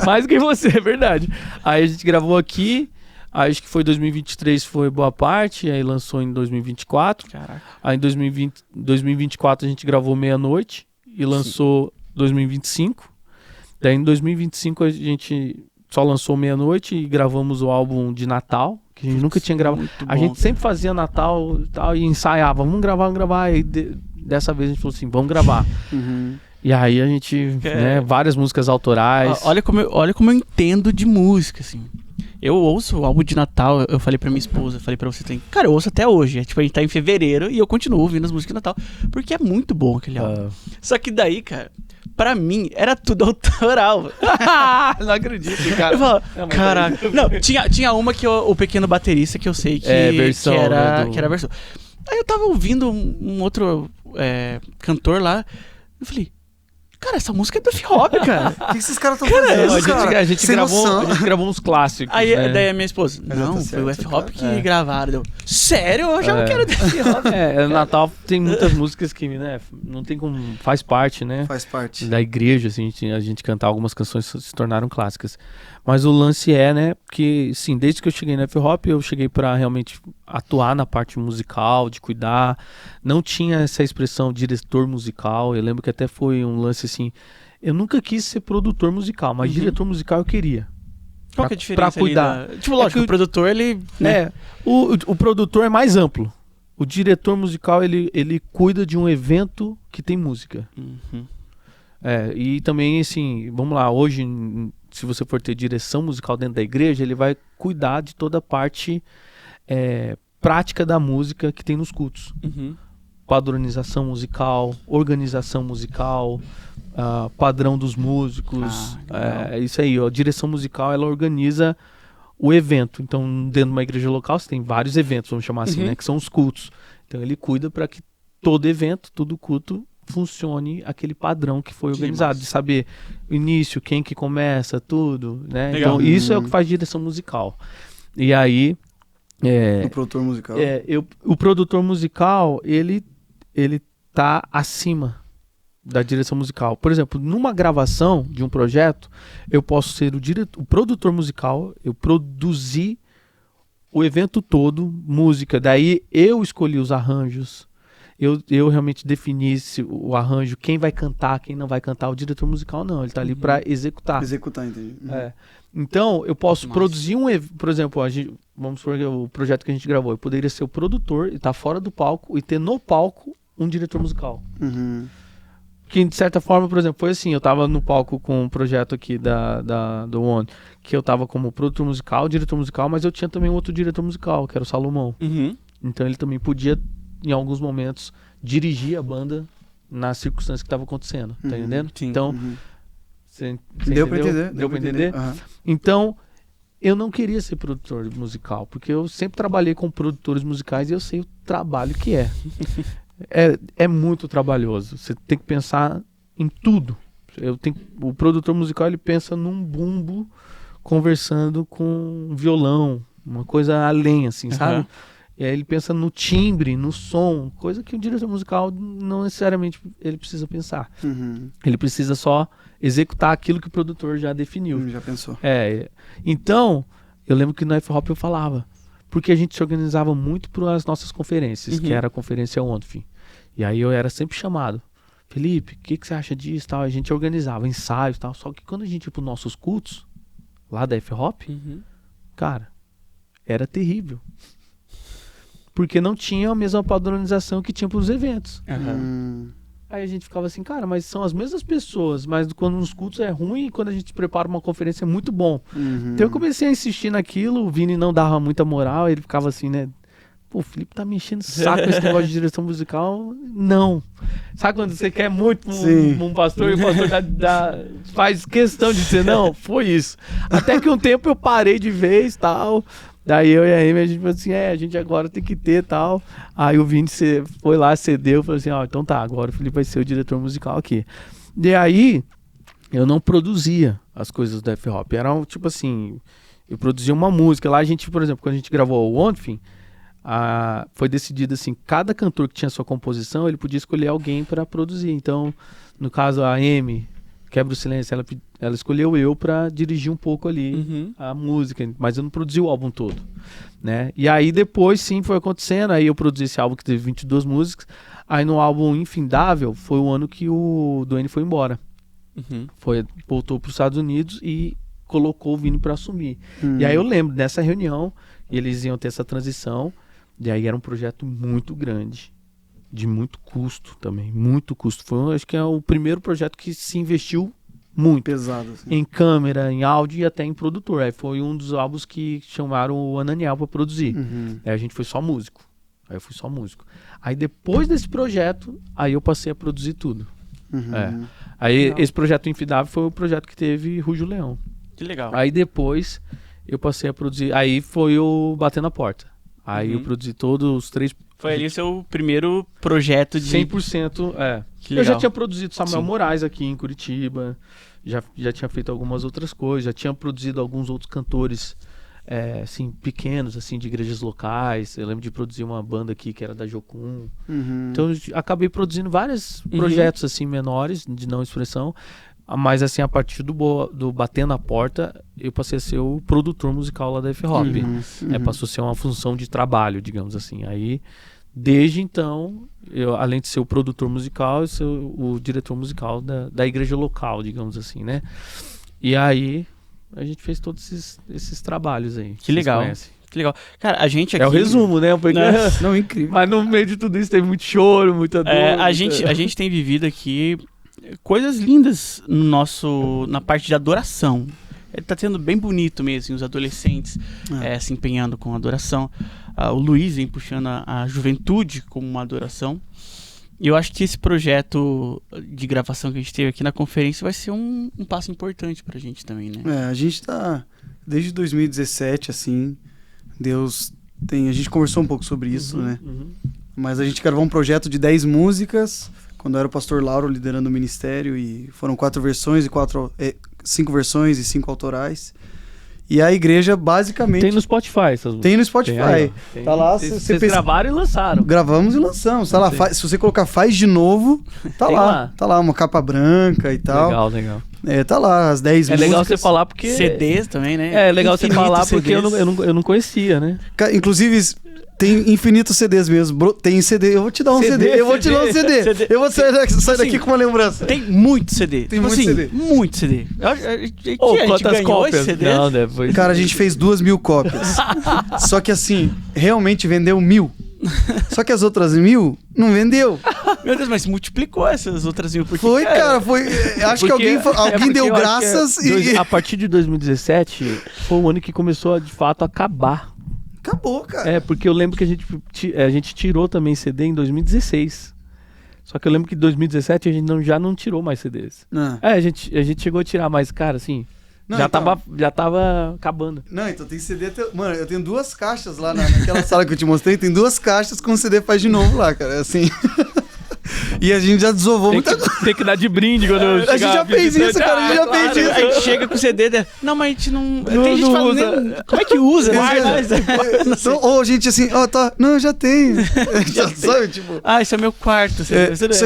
Mais do que você, é verdade. Aí a gente gravou aqui. Acho que foi 2023, foi Boa Parte. Aí lançou em 2024. Caraca. Aí em 2024 a gente gravou Meia-Noite. E lançou... 2025. Daí em 2025 a gente só lançou Meia-Noite e gravamos o álbum de Natal, que a gente nunca tinha gravado. A gente sempre fazia Natal e tal, e ensaiava, vamos gravar. E dessa vez a gente falou assim, vamos gravar. E aí a gente, né, várias músicas autorais. Olha como eu entendo de música, assim. Eu ouço o álbum de Natal, eu falei pra minha esposa, falei pra você, cara, eu ouço até hoje. Tipo, a gente tá em fevereiro e eu continuo ouvindo as músicas de Natal, porque é muito bom aquele álbum. Só que daí, cara, pra mim, era tudo autoral. Não acredito, cara. Eu falo, caraca. Não, tinha uma que o pequeno baterista, que eu sei que, versão, que era né, a versão. Aí eu tava ouvindo um outro cantor lá, eu falei, cara, essa música é do F-Hop, cara. O que esses caras estão fazendo? A gente gravou uns clássicos. Aí, né? Daí a minha esposa, não, foi o F-Hop que gravaram. Deu, sério? Eu achava que era do F-Hop. Natal tem muitas músicas que, né, não tem como... Faz parte, né? Faz parte. Da igreja, assim, a gente cantar algumas canções se tornaram clássicas. Mas o lance né, que, sim, desde que eu cheguei no F-Hop, eu cheguei pra realmente atuar na parte musical, de cuidar. Não tinha essa expressão diretor musical. Eu lembro que até foi um lance assim, eu nunca quis ser produtor musical, mas diretor musical eu queria. Qual que é a diferença pra cuidar? Tipo, lógico, o produtor, ele... Né? O produtor é mais amplo. O diretor musical, ele cuida de um evento que tem música. E também, assim, vamos lá, hoje... Se você for ter direção musical dentro da igreja, ele vai cuidar de toda a parte prática da música que tem nos cultos. Padronização musical, organização musical, padrão dos músicos. Isso aí, a direção musical, ela organiza o evento. Então, dentro de uma igreja local, você tem vários eventos, vamos chamar assim, né, que são os cultos. Então, ele cuida para que todo evento, todo culto funcione aquele padrão que foi organizado, de saber o início, quem que começa, tudo, né? Legal. Então, isso é o que faz direção musical. E aí... O produtor musical. O produtor musical, ele tá acima da direção musical. Por exemplo, numa gravação de um projeto, eu posso ser o produtor musical, eu produzi o evento todo, música, daí eu escolhi os arranjos, eu realmente defini o arranjo, quem vai cantar, quem não vai cantar. O diretor musical não, ele tá ali para executar. Executar, entendi. Então, eu posso produzir por exemplo, vamos supor o projeto que a gente gravou, eu poderia ser o produtor e estar fora do palco e ter no palco um diretor musical. Que de certa forma, por exemplo, foi assim, eu tava no palco com um projeto aqui do One, que eu tava como produtor musical, diretor musical, mas eu tinha também um outro diretor musical, que era o Salomão. Então ele também podia, em alguns momentos, dirigir a banda nas circunstâncias que estavam acontecendo, tá entendendo? Sim. Então, você Deu pra entender. Deu pra entender? Então, eu não queria ser produtor musical, porque eu sempre trabalhei com produtores musicais e eu sei o trabalho que é. É muito trabalhoso. Você tem que pensar em tudo. O produtor musical, ele pensa num bumbo conversando com um violão, uma coisa além, assim, sabe? E aí ele pensa no timbre, no som, coisa que o diretor musical não necessariamente ele precisa pensar. Ele precisa só executar aquilo que o produtor já definiu. Já pensou. Então, eu lembro que no F-Hop eu falava, porque a gente se organizava muito para as nossas conferências, que era a conferência ONFIM. E aí eu era sempre chamado. Felipe, o que você acha disso? Tal? A gente organizava ensaios e tal. Só que quando a gente ia para os nossos cultos, lá da F-Hop, cara, era terrível. Porque não tinha a mesma padronização que tinha para os eventos. Aí a gente ficava assim, cara, mas são as mesmas pessoas, mas quando nos cultos é ruim e quando a gente prepara uma conferência é muito bom. Então eu comecei a insistir naquilo, o Vini não dava muita moral, ele ficava assim, né? Pô, o Felipe tá me enchendo o saco com esse negócio de direção musical. Não. Sabe quando você quer muito um pastor e o pastor faz questão de dizer não? Foi isso. Até que um tempo eu parei de vez e tal. Daí eu e a Amy, a gente falou assim, a gente agora tem que ter tal. Aí o Vini foi lá, cedeu, falou assim, então tá, agora o Felipe vai ser o diretor musical aqui. E aí, eu não produzia as coisas do F-Hop. Era tipo assim, eu produzia uma música. Lá a gente, por exemplo, quando a gente gravou o ONFIM, foi decidido assim, cada cantor que tinha sua composição, ele podia escolher alguém para produzir. Então, no caso, a Amy, Quebra o Silêncio, ela escolheu eu pra dirigir um pouco ali a música, mas eu não produzi o álbum todo, né? E aí depois sim foi acontecendo, aí eu produzi esse álbum que teve 22 músicas, aí no álbum Infindável foi o ano que o Duane foi embora. Voltou pros Estados Unidos e colocou o Vini pra assumir. E aí eu lembro dessa reunião, eles iam ter essa transição, e aí era um projeto muito grande. De muito custo também, muito custo. Acho que é o primeiro projeto que se investiu muito. Pesado, assim. Em câmera, em áudio e até em produtor. Aí foi um dos álbuns que chamaram o Ananiel para produzir. Aí a gente foi só músico. Aí eu fui só músico. Aí depois desse projeto, aí eu passei a produzir tudo. Aí esse projeto Infidável foi o projeto que teve Rujo Leão. Que legal. Aí depois eu passei a produzir. Aí foi o Batendo a Porta. Aí eu produzi todos os 3. Foi ali o seu primeiro projeto de... 100%, Que legal. Eu já tinha produzido Samuel Moraes aqui em Curitiba, já tinha feito algumas outras coisas, já tinha produzido alguns outros cantores, assim, pequenos, assim, de igrejas locais. Eu lembro de produzir uma banda aqui que era da Jocum. Então eu acabei produzindo vários projetos, assim, menores, de não expressão. Mas assim, a partir do Batendo a Porta, eu passei a ser o produtor musical lá da F-Hop. Passou a ser uma função de trabalho, digamos assim. Aí, desde então, eu, além de ser o produtor musical, eu sou o diretor musical da igreja local, digamos assim, né? E aí, a gente fez todos esses trabalhos aí. Que legal. Que legal. Cara, a gente aqui... É o resumo, né? Porque... Não, incrível. Mas no meio de tudo isso teve muito choro, muita dor. A gente tem vivido aqui coisas lindas na parte de adoração. Ele tá sendo bem bonito mesmo, assim, os adolescentes se empenhando com adoração. O Luiz vem puxando a juventude como uma adoração. E eu acho que esse projeto de gravação que a gente teve aqui na conferência vai ser um passo importante pra gente também, né? A gente tá, desde 2017, assim, a gente conversou um pouco sobre isso, né? Mas a gente gravou um projeto de 10 músicas, quando era o pastor Lauro liderando o ministério, e foram 4 versões, 5 versões e 5 autorais. E a igreja, basicamente... Tem no Spotify essas músicas. Tem no Spotify. Tá lá, vocês gravaram e lançaram. Gravamos e lançamos. Tá lá, se você colocar Faz de Novo, tá lá. Tá lá, uma capa branca e tal. Legal. Tá lá, as 10 músicas. É legal você falar porque... CDs também, né? É legal você falar porque eu não conhecia, né? Inclusive... Tem infinitos CDs mesmo. Tem CD. Eu vou te dar um CD. Eu vou te dar um CD. Eu vou sair daqui com uma lembrança. Tem muito CD. Tem muito CD. Muito CD. Quantas cópias? Não, depois... Cara, a gente fez 2.000 cópias. Só que assim, realmente vendeu 1.000. Só que as outras 1.000 não vendeu. Meu Deus, mas multiplicou essas outras 1.000. Foi, cara. Foi. Acho que alguém deu graças e... A partir de 2017 foi o ano que começou de fato a acabar. Acabou, cara. Porque eu lembro que a gente tirou também CD em 2016. Só que eu lembro que em 2017 a gente já não tirou mais CDs. A gente chegou a tirar, mas, cara, assim... Já tava acabando. Não, então tem CD até... Mano, eu tenho 2 caixas lá naquela sala que eu te mostrei. Tem 2 caixas com CD Faz de Novo lá, cara. Assim... E a gente já desovou muita coisa. Tem que dar de brinde quando eu chegar. A gente já fez isso, cara. A gente já fez isso. A gente chega com o CD dele. Não, mas a gente não... Tem gente falando... Como é que usa? Ou a gente assim... tá... Não, já tem. Sabe, tipo... esse é o meu quarto.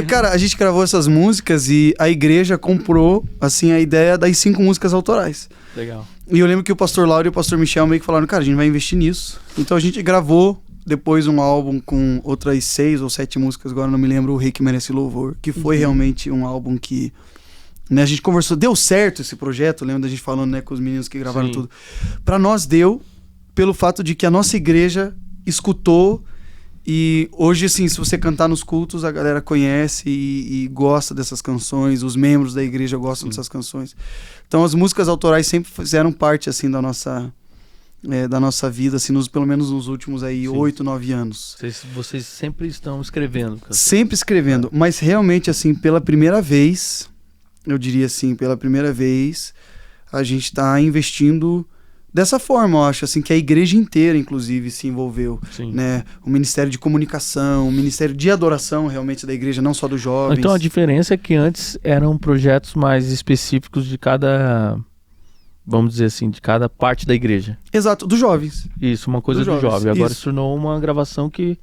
Cara, a gente gravou essas músicas e a igreja comprou, assim, a ideia das 5 músicas autorais. Legal. E eu lembro que o pastor Lauro e o pastor Michel meio que falaram, cara, a gente vai investir nisso. Então a gente gravou depois um álbum com outras 6 ou 7 músicas, agora não me lembro, O Rei que Merece Louvor, que foi realmente um álbum que, né, a gente conversou, deu certo esse projeto, lembra da gente falando, né, com os meninos que gravaram tudo. Pra nós deu, pelo fato de que a nossa igreja escutou, e hoje, assim, se você cantar nos cultos, a galera conhece e gosta dessas canções, os membros da igreja gostam dessas canções. Então as músicas autorais sempre fizeram parte, assim, da nossa vida, assim, pelo menos nos últimos aí 8, 9 anos. Vocês sempre estão escrevendo. Sempre escrevendo, mas realmente, assim, pela primeira vez, eu diria assim, pela primeira vez, a gente está investindo dessa forma, eu acho, assim, que a igreja inteira, inclusive, se envolveu, né? O Ministério de Comunicação, o Ministério de Adoração, realmente, da igreja, não só dos jovens. Então a diferença é que antes eram projetos mais específicos de cada... Vamos dizer assim, de cada parte da igreja. Exato, dos jovens. Isso, uma coisa do jovem. Agora se tornou uma gravação que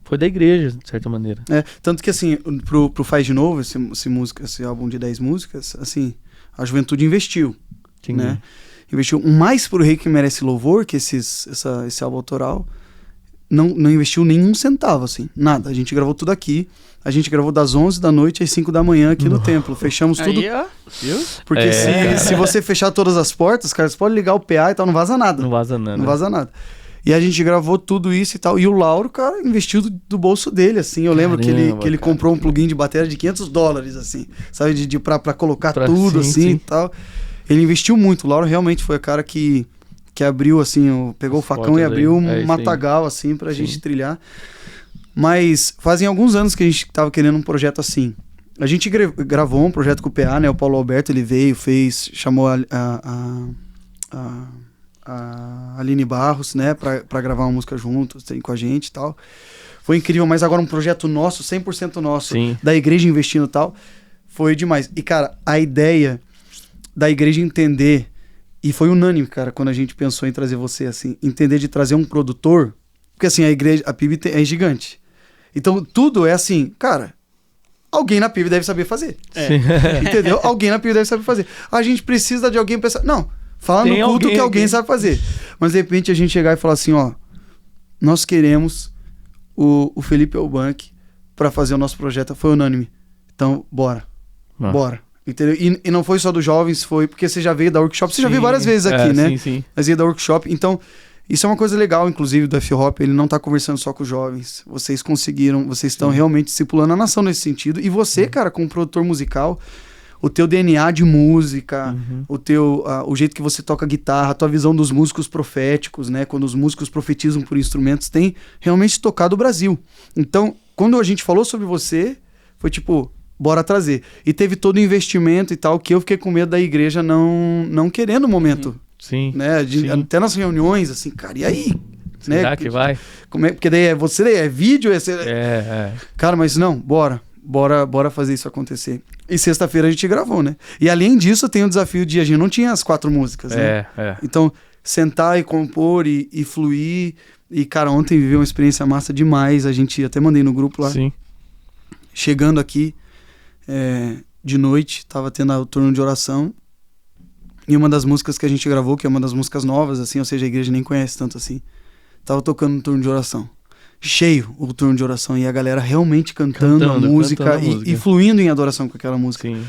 foi da igreja, de certa maneira. Tanto que, assim, pro Faz de Novo, esse álbum de 10 músicas, assim, a juventude investiu, né? Investiu mais pro Rei que Merece Louvor, que esse álbum autoral, não investiu nenhum centavo, assim, nada. A gente gravou tudo aqui. A gente gravou das 11 da noite às 5 da manhã aqui no templo. Fechamos tudo. Viu? Porque se você fechar todas as portas, cara, você pode ligar o PA e tal, não vaza nada. Não vaza nada. Não vaza nada. E a gente gravou tudo isso e tal. E o Lauro, cara, investiu do bolso dele, assim. Eu lembro que ele comprou um plugin de bateria de $500, assim. Sabe, pra colocar tudo, assim, e tal. Ele investiu muito. O Lauro realmente foi o cara que abriu, assim, pegou o facão e abriu um matagal, assim, pra gente trilhar. Mas fazem alguns anos que a gente tava querendo um projeto assim. A gente gravou um projeto com o PA, né? O Paulo Alberto, ele veio, chamou a Aline Barros, né? Pra gravar uma música junto, com a gente e tal. Foi incrível, mas agora um projeto nosso, 100% nosso, da igreja investindo e tal, foi demais. E, cara, a ideia da igreja entender, e foi unânime, cara, quando a gente pensou em trazer você, assim, entender de trazer um produtor, porque, assim, a PIB é gigante. Então, tudo é assim, cara, alguém na PIB deve saber fazer. Entendeu? Alguém na PIB deve saber fazer. A gente precisa de alguém pensar... Não, fala no culto que alguém sabe fazer. Mas, de repente, a gente chegar e falar assim, nós queremos o Felipe Elbank para fazer o nosso projeto. Foi unânime. Então, bora. Entendeu? E não foi só dos jovens, foi... Porque você já veio da workshop. Você já veio várias vezes aqui, né? Sim. Mas veio da workshop. Então... Isso é uma coisa legal, inclusive, do F-Hop, ele não tá conversando só com os jovens. Vocês estão realmente discipulando a nação nesse sentido. E você, cara, como produtor musical, o teu DNA de música, o jeito que você toca guitarra, a tua visão dos músicos proféticos, né? Quando os músicos profetizam por instrumentos, tem realmente tocado o Brasil. Então, quando a gente falou sobre você, foi tipo, bora trazer. E teve todo o investimento e tal, que eu fiquei com medo da igreja não querer no momento. Sim. Né? Até nas reuniões, assim, cara, e aí? Será que vai? Porque daí é vídeo, Cara, mas não, bora. bora fazer isso acontecer. E sexta-feira a gente gravou, né? E além disso, tem o desafio de a gente não tinha as 4 músicas, né? Então, sentar e compor e fluir. E, cara, ontem viveu uma experiência massa demais. A gente até mandei no grupo lá. Sim. Chegando aqui, de noite, tava tendo o turno de oração. E uma das músicas que a gente gravou, que é uma das músicas novas, assim, ou seja, a igreja nem conhece tanto assim, tava tocando no turno de oração. Cheio o turno de oração. E a galera realmente cantando a música e fluindo em adoração com aquela música. Sim.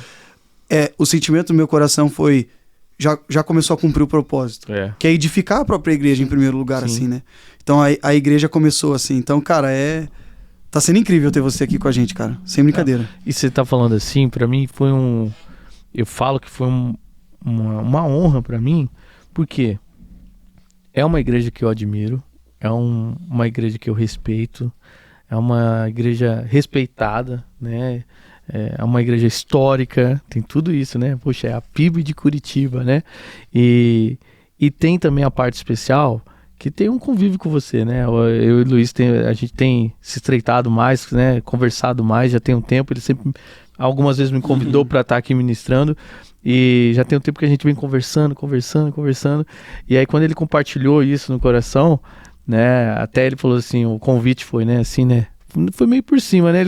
O sentimento do meu coração foi... Já começou a cumprir o propósito. Que é edificar a própria igreja em primeiro lugar, Sim. assim, né? Então a igreja começou assim. Então, cara, tá sendo incrível ter você aqui com a gente, cara. Sem brincadeira. E você tá falando assim, pra mim foi eu falo que foi uma honra pra mim, porque é uma igreja que eu admiro, é uma igreja que eu respeito, é uma igreja respeitada, né? É uma igreja histórica, tem tudo isso, né? Poxa, é a PIB de Curitiba, né? E tem também a parte especial que tem um convívio com você, né? Eu e o Luiz, a gente tem se estreitado mais, né? Conversado mais, já tem um tempo. Ele sempre, algumas vezes me convidou para estar aqui ministrando. E já tem um tempo que a gente vem conversando. E aí quando ele compartilhou isso no coração, né? Até ele falou assim, o convite foi, né? Assim, né? Foi meio por cima, né?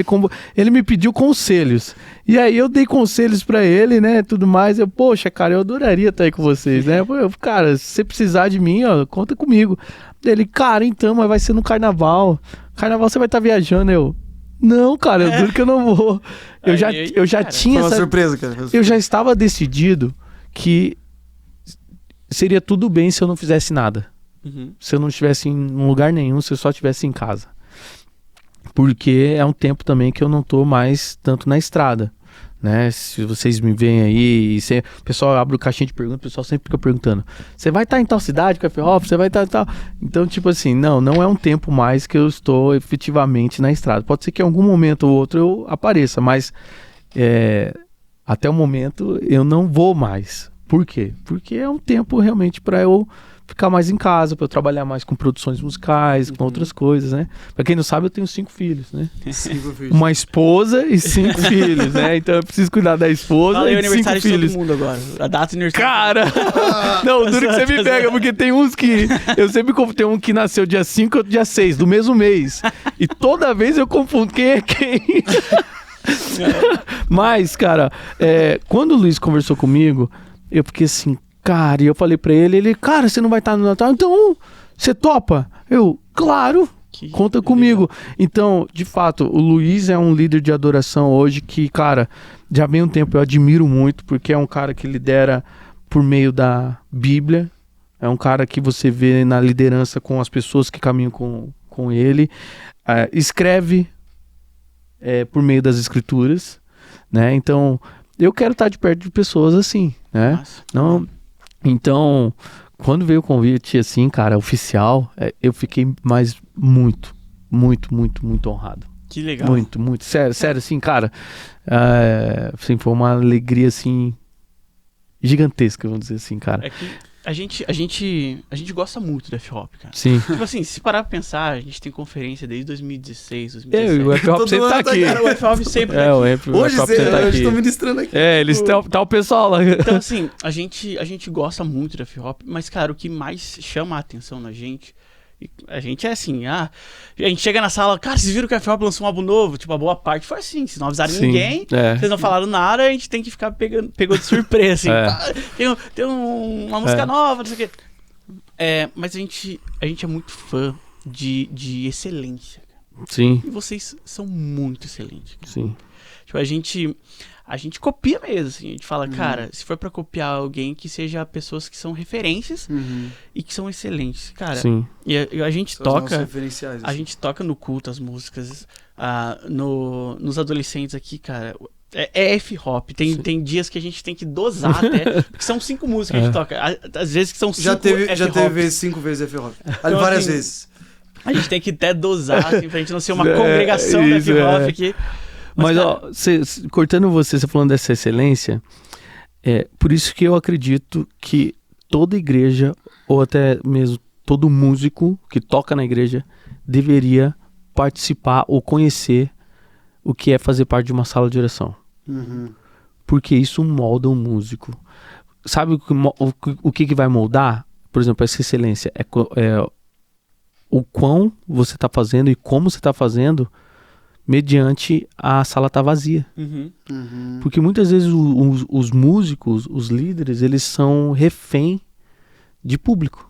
Ele me pediu conselhos. E aí eu dei conselhos pra ele, né? Tudo mais. Poxa, cara, eu adoraria estar aí com vocês, né? Cara, se você precisar de mim, ó, conta comigo. Ele, cara, então, mas vai ser no carnaval. Carnaval você vai estar viajando. Não, cara, eu juro que eu não vou. Eu já tinha foi uma surpresa, cara. Eu já estava decidido que seria tudo bem se eu não fizesse nada. Se eu não estivesse em lugar nenhum, se eu só estivesse em casa. Porque é um tempo também que eu não tô mais tanto na estrada, né? Se vocês me veem aí, o pessoal abre o caixinha de perguntas, o pessoal sempre fica perguntando: você vai estar em tal cidade, Café Hop? Você vai estar em tal... Então, tipo assim, não é um tempo mais que eu estou efetivamente na estrada. Pode ser que em algum momento ou outro eu apareça, mas até o momento eu não vou mais. Por quê? Porque é um tempo realmente para eu ficar mais em casa, para eu trabalhar mais com produções musicais, com outras coisas, né? Pra quem não sabe, eu tenho 5 filhos, né? 5 filhos. Uma esposa e 5 filhos, né? Então eu preciso cuidar da esposa e de 5 filhos. De todo mundo agora. A data do aniversário. Cara! Não, duro que você me pega, porque tem uns que... Eu sempre confundo. Tem um que nasceu dia 5 e outro dia 6, do mesmo mês. E toda vez eu confundo quem é quem. Mas, cara, quando o Luiz conversou comigo, eu fiquei assim... Cara, e eu falei pra ele, cara, você não vai estar no Natal? Então, você topa? Claro, conta comigo. Então, de fato, o Luiz é um líder de adoração hoje que, cara, já vem um tempo eu admiro muito, porque é um cara que lidera por meio da Bíblia, é um cara que você vê na liderança com as pessoas que caminham com ele, escreve por meio das escrituras, né? Então, eu quero estar de perto de pessoas assim, né? Não... Então, quando veio o convite, assim, cara, oficial, eu fiquei muito honrado. Que legal. Muito. Sério, assim, cara, assim, foi uma alegria, assim, gigantesca, vamos dizer assim, cara. É que a gente gosta muito do F-Hop, cara. Sim. Tipo assim, se parar pra pensar, a gente tem conferência desde 2016, 2017. O F-Hop sempre tá aqui. O F-Hop sempre tá aqui. Hoje eu tô ministrando aqui. Eles tá o pessoal lá. Então, assim, a gente gosta muito do F-Hop, mas, cara, o que mais chama a atenção na gente... A gente é assim, a gente chega na sala, cara, vocês viram que a F-Hop lançou um álbum novo? Tipo, a boa parte foi assim, se não avisaram ninguém, vocês não falaram nada, a gente tem que ficar pegou de surpresa, assim, tem uma música nova, não sei o quê. Mas a gente é muito fã de excelência. Sim. E vocês são muito excelentes. Cara. Sim. Tipo, a gente copia mesmo, assim. A gente fala, cara, se for pra copiar alguém, que seja pessoas que são referências e que são excelentes. Cara, sim. E a gente são toca. Assim. A gente toca no culto as músicas. Nos adolescentes aqui, cara. É F-Hop. Tem dias que a gente tem que dosar até. Porque são 5 músicas que a gente toca. Às vezes que são 5 Já teve 5 vezes F-Hop. Então, várias assim, vezes. A gente tem que até dosar, assim, pra gente não ser uma congregação da F-Hop aqui. Mas ó, cortando você falando dessa excelência, por isso que eu acredito que toda igreja, ou até mesmo todo músico que toca na igreja, deveria participar ou conhecer o que é fazer parte de uma sala de oração. Porque isso molda um músico. Sabe o que vai moldar? Por exemplo, essa excelência é o quão você está fazendo e como você está fazendo mediante a sala estar vazia. Porque muitas vezes os músicos, os líderes, eles são refém de público.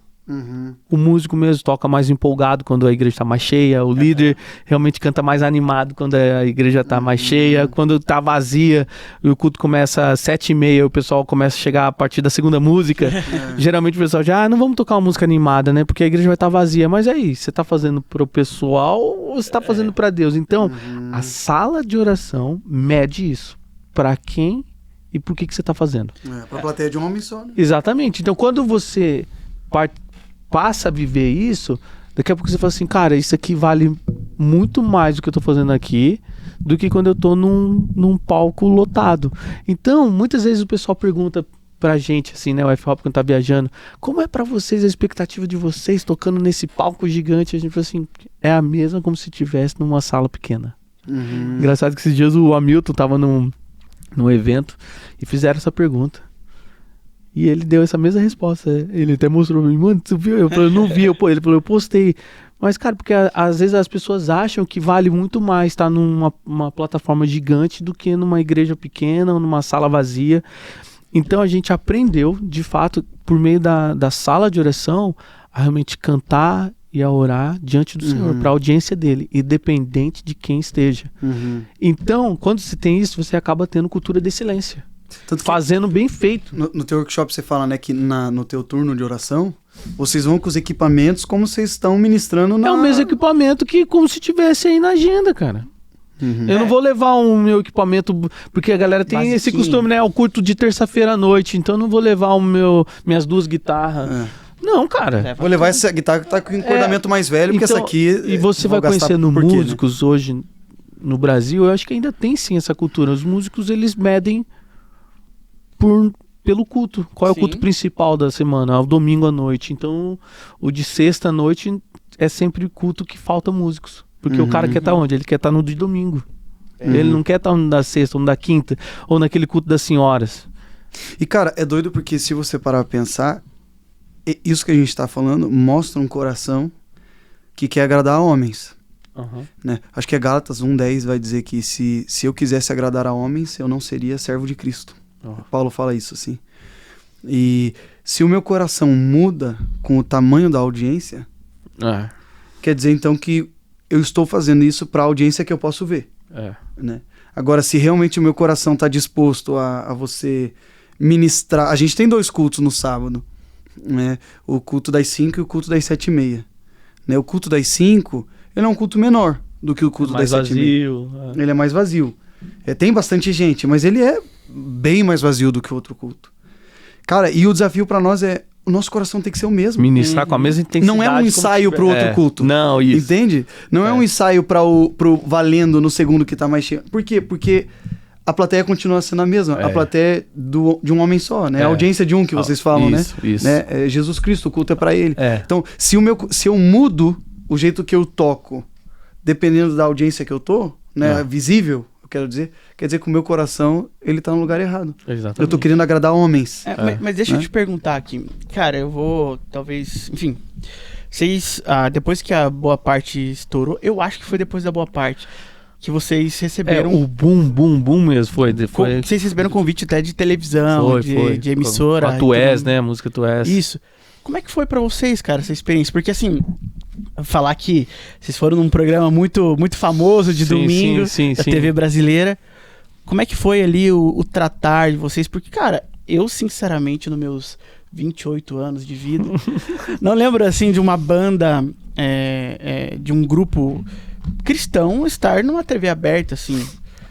O músico mesmo toca mais empolgado quando a igreja está mais cheia, o líder realmente canta mais animado quando a igreja está mais cheia, quando está vazia e o culto começa às 7h30, o pessoal começa a chegar a partir da segunda música, geralmente o pessoal já, não vamos tocar uma música animada, né, porque a igreja vai estar vazia, mas aí, você está fazendo para o pessoal ou você está fazendo para Deus? Então, a sala de oração mede isso, para quem e por que você está fazendo. Para a plateia de um homem só, né? Exatamente, então quando você passa a viver isso, daqui a pouco você fala assim, cara, isso aqui vale muito mais do que eu tô fazendo aqui do que quando eu tô num palco lotado. Então, muitas vezes o pessoal pergunta pra gente, assim, né, o F-Hop quando tá viajando, como é pra vocês a expectativa de vocês tocando nesse palco gigante? A gente fala assim, é a mesma como se estivesse numa sala pequena. Engraçado que esses dias o Hamilton tava num evento e fizeram essa pergunta. E ele deu essa mesma resposta. Ele até mostrou pra mim, mano, tu viu? Eu falei, não vi. Ele falou, eu postei. Mas, cara, porque às vezes as pessoas acham que vale muito mais estar numa plataforma gigante do que numa igreja pequena ou numa sala vazia. Então a gente aprendeu, de fato, por meio da sala de oração, a realmente cantar e a orar diante do Senhor, para a audiência dele, independente de quem esteja. Então, quando você tem isso, você acaba tendo cultura de excelência. Fazendo bem feito. No teu workshop você fala, né, que no teu turno de oração, vocês vão com os equipamentos como vocês estão ministrando na... É o mesmo equipamento que como se tivesse aí na agenda, cara. Eu não vou levar o meu equipamento, porque a galera tem esse costume, né, o culto de terça-feira à noite, então eu não vou levar minhas 2 guitarras. Não, cara. Vou levar essa guitarra que tá com encordamento mais velho, porque essa aqui... E você vai conhecendo músicos, né? Hoje no Brasil, eu acho que ainda tem sim essa cultura. Os músicos, eles medem pelo culto. Qual é o culto principal da semana? O domingo à noite. Então, o de sexta à noite é sempre o culto que falta músicos. Porque o cara quer estar onde? Ele quer estar no de domingo. Ele não quer estar no da sexta, ou no da quinta, ou naquele culto das senhoras. E, cara, é doido porque se você parar pra pensar, isso que a gente tá falando mostra um coração que quer agradar a homens. Né? Acho que Gálatas 1:10 vai dizer que se eu quisesse agradar a homens, eu não seria servo de Cristo. Paulo fala isso, assim. E se o meu coração muda com o tamanho da audiência, quer dizer então que eu estou fazendo isso para a audiência que eu posso ver. Né? Agora, se realmente o meu coração está disposto a você ministrar... A gente tem 2 cultos no sábado, né? O culto das 5 e o culto das 7h30. Né? O culto das 5, ele é um culto menor do que o culto das 7h30. Ele é mais vazio. Tem bastante gente, mas ele é bem mais vazio do que o outro culto. Cara, e o desafio pra nós é, o nosso coração tem que ser o mesmo. Ministrar com a mesma intensidade. Não é um ensaio pro outro culto. Não, isso. Entende? Não é um ensaio pro valendo no segundo que tá mais cheio. Por quê? Porque a plateia continua sendo a mesma. A plateia de um homem só, né? A audiência de um que vocês falam, isso, né? Isso. Né? É Jesus Cristo, o culto é pra ele. Então, se eu mudo o jeito que eu toco, dependendo da audiência que eu tô, né? Visível, quero dizer, quer dizer que o meu coração, ele tá no lugar errado. Exatamente. Eu tô querendo agradar homens. Mas deixa eu te perguntar aqui. Cara, eu vou, talvez... Enfim, vocês... depois que a Boa Parte estourou, eu acho que foi depois da Boa Parte que vocês receberam... o boom mesmo foi. Vocês receberam convite até de televisão, de emissora. A Tu És, né? A música Tu És. Isso. Como é que foi pra vocês, cara, essa experiência? Porque, assim... Falar que vocês foram num programa muito, muito famoso de domingo da TV brasileira. Como é que foi ali o tratar de vocês? Porque, cara, eu sinceramente, nos meus 28 anos de vida, não lembro assim de uma banda, de um grupo cristão estar numa TV aberta, assim.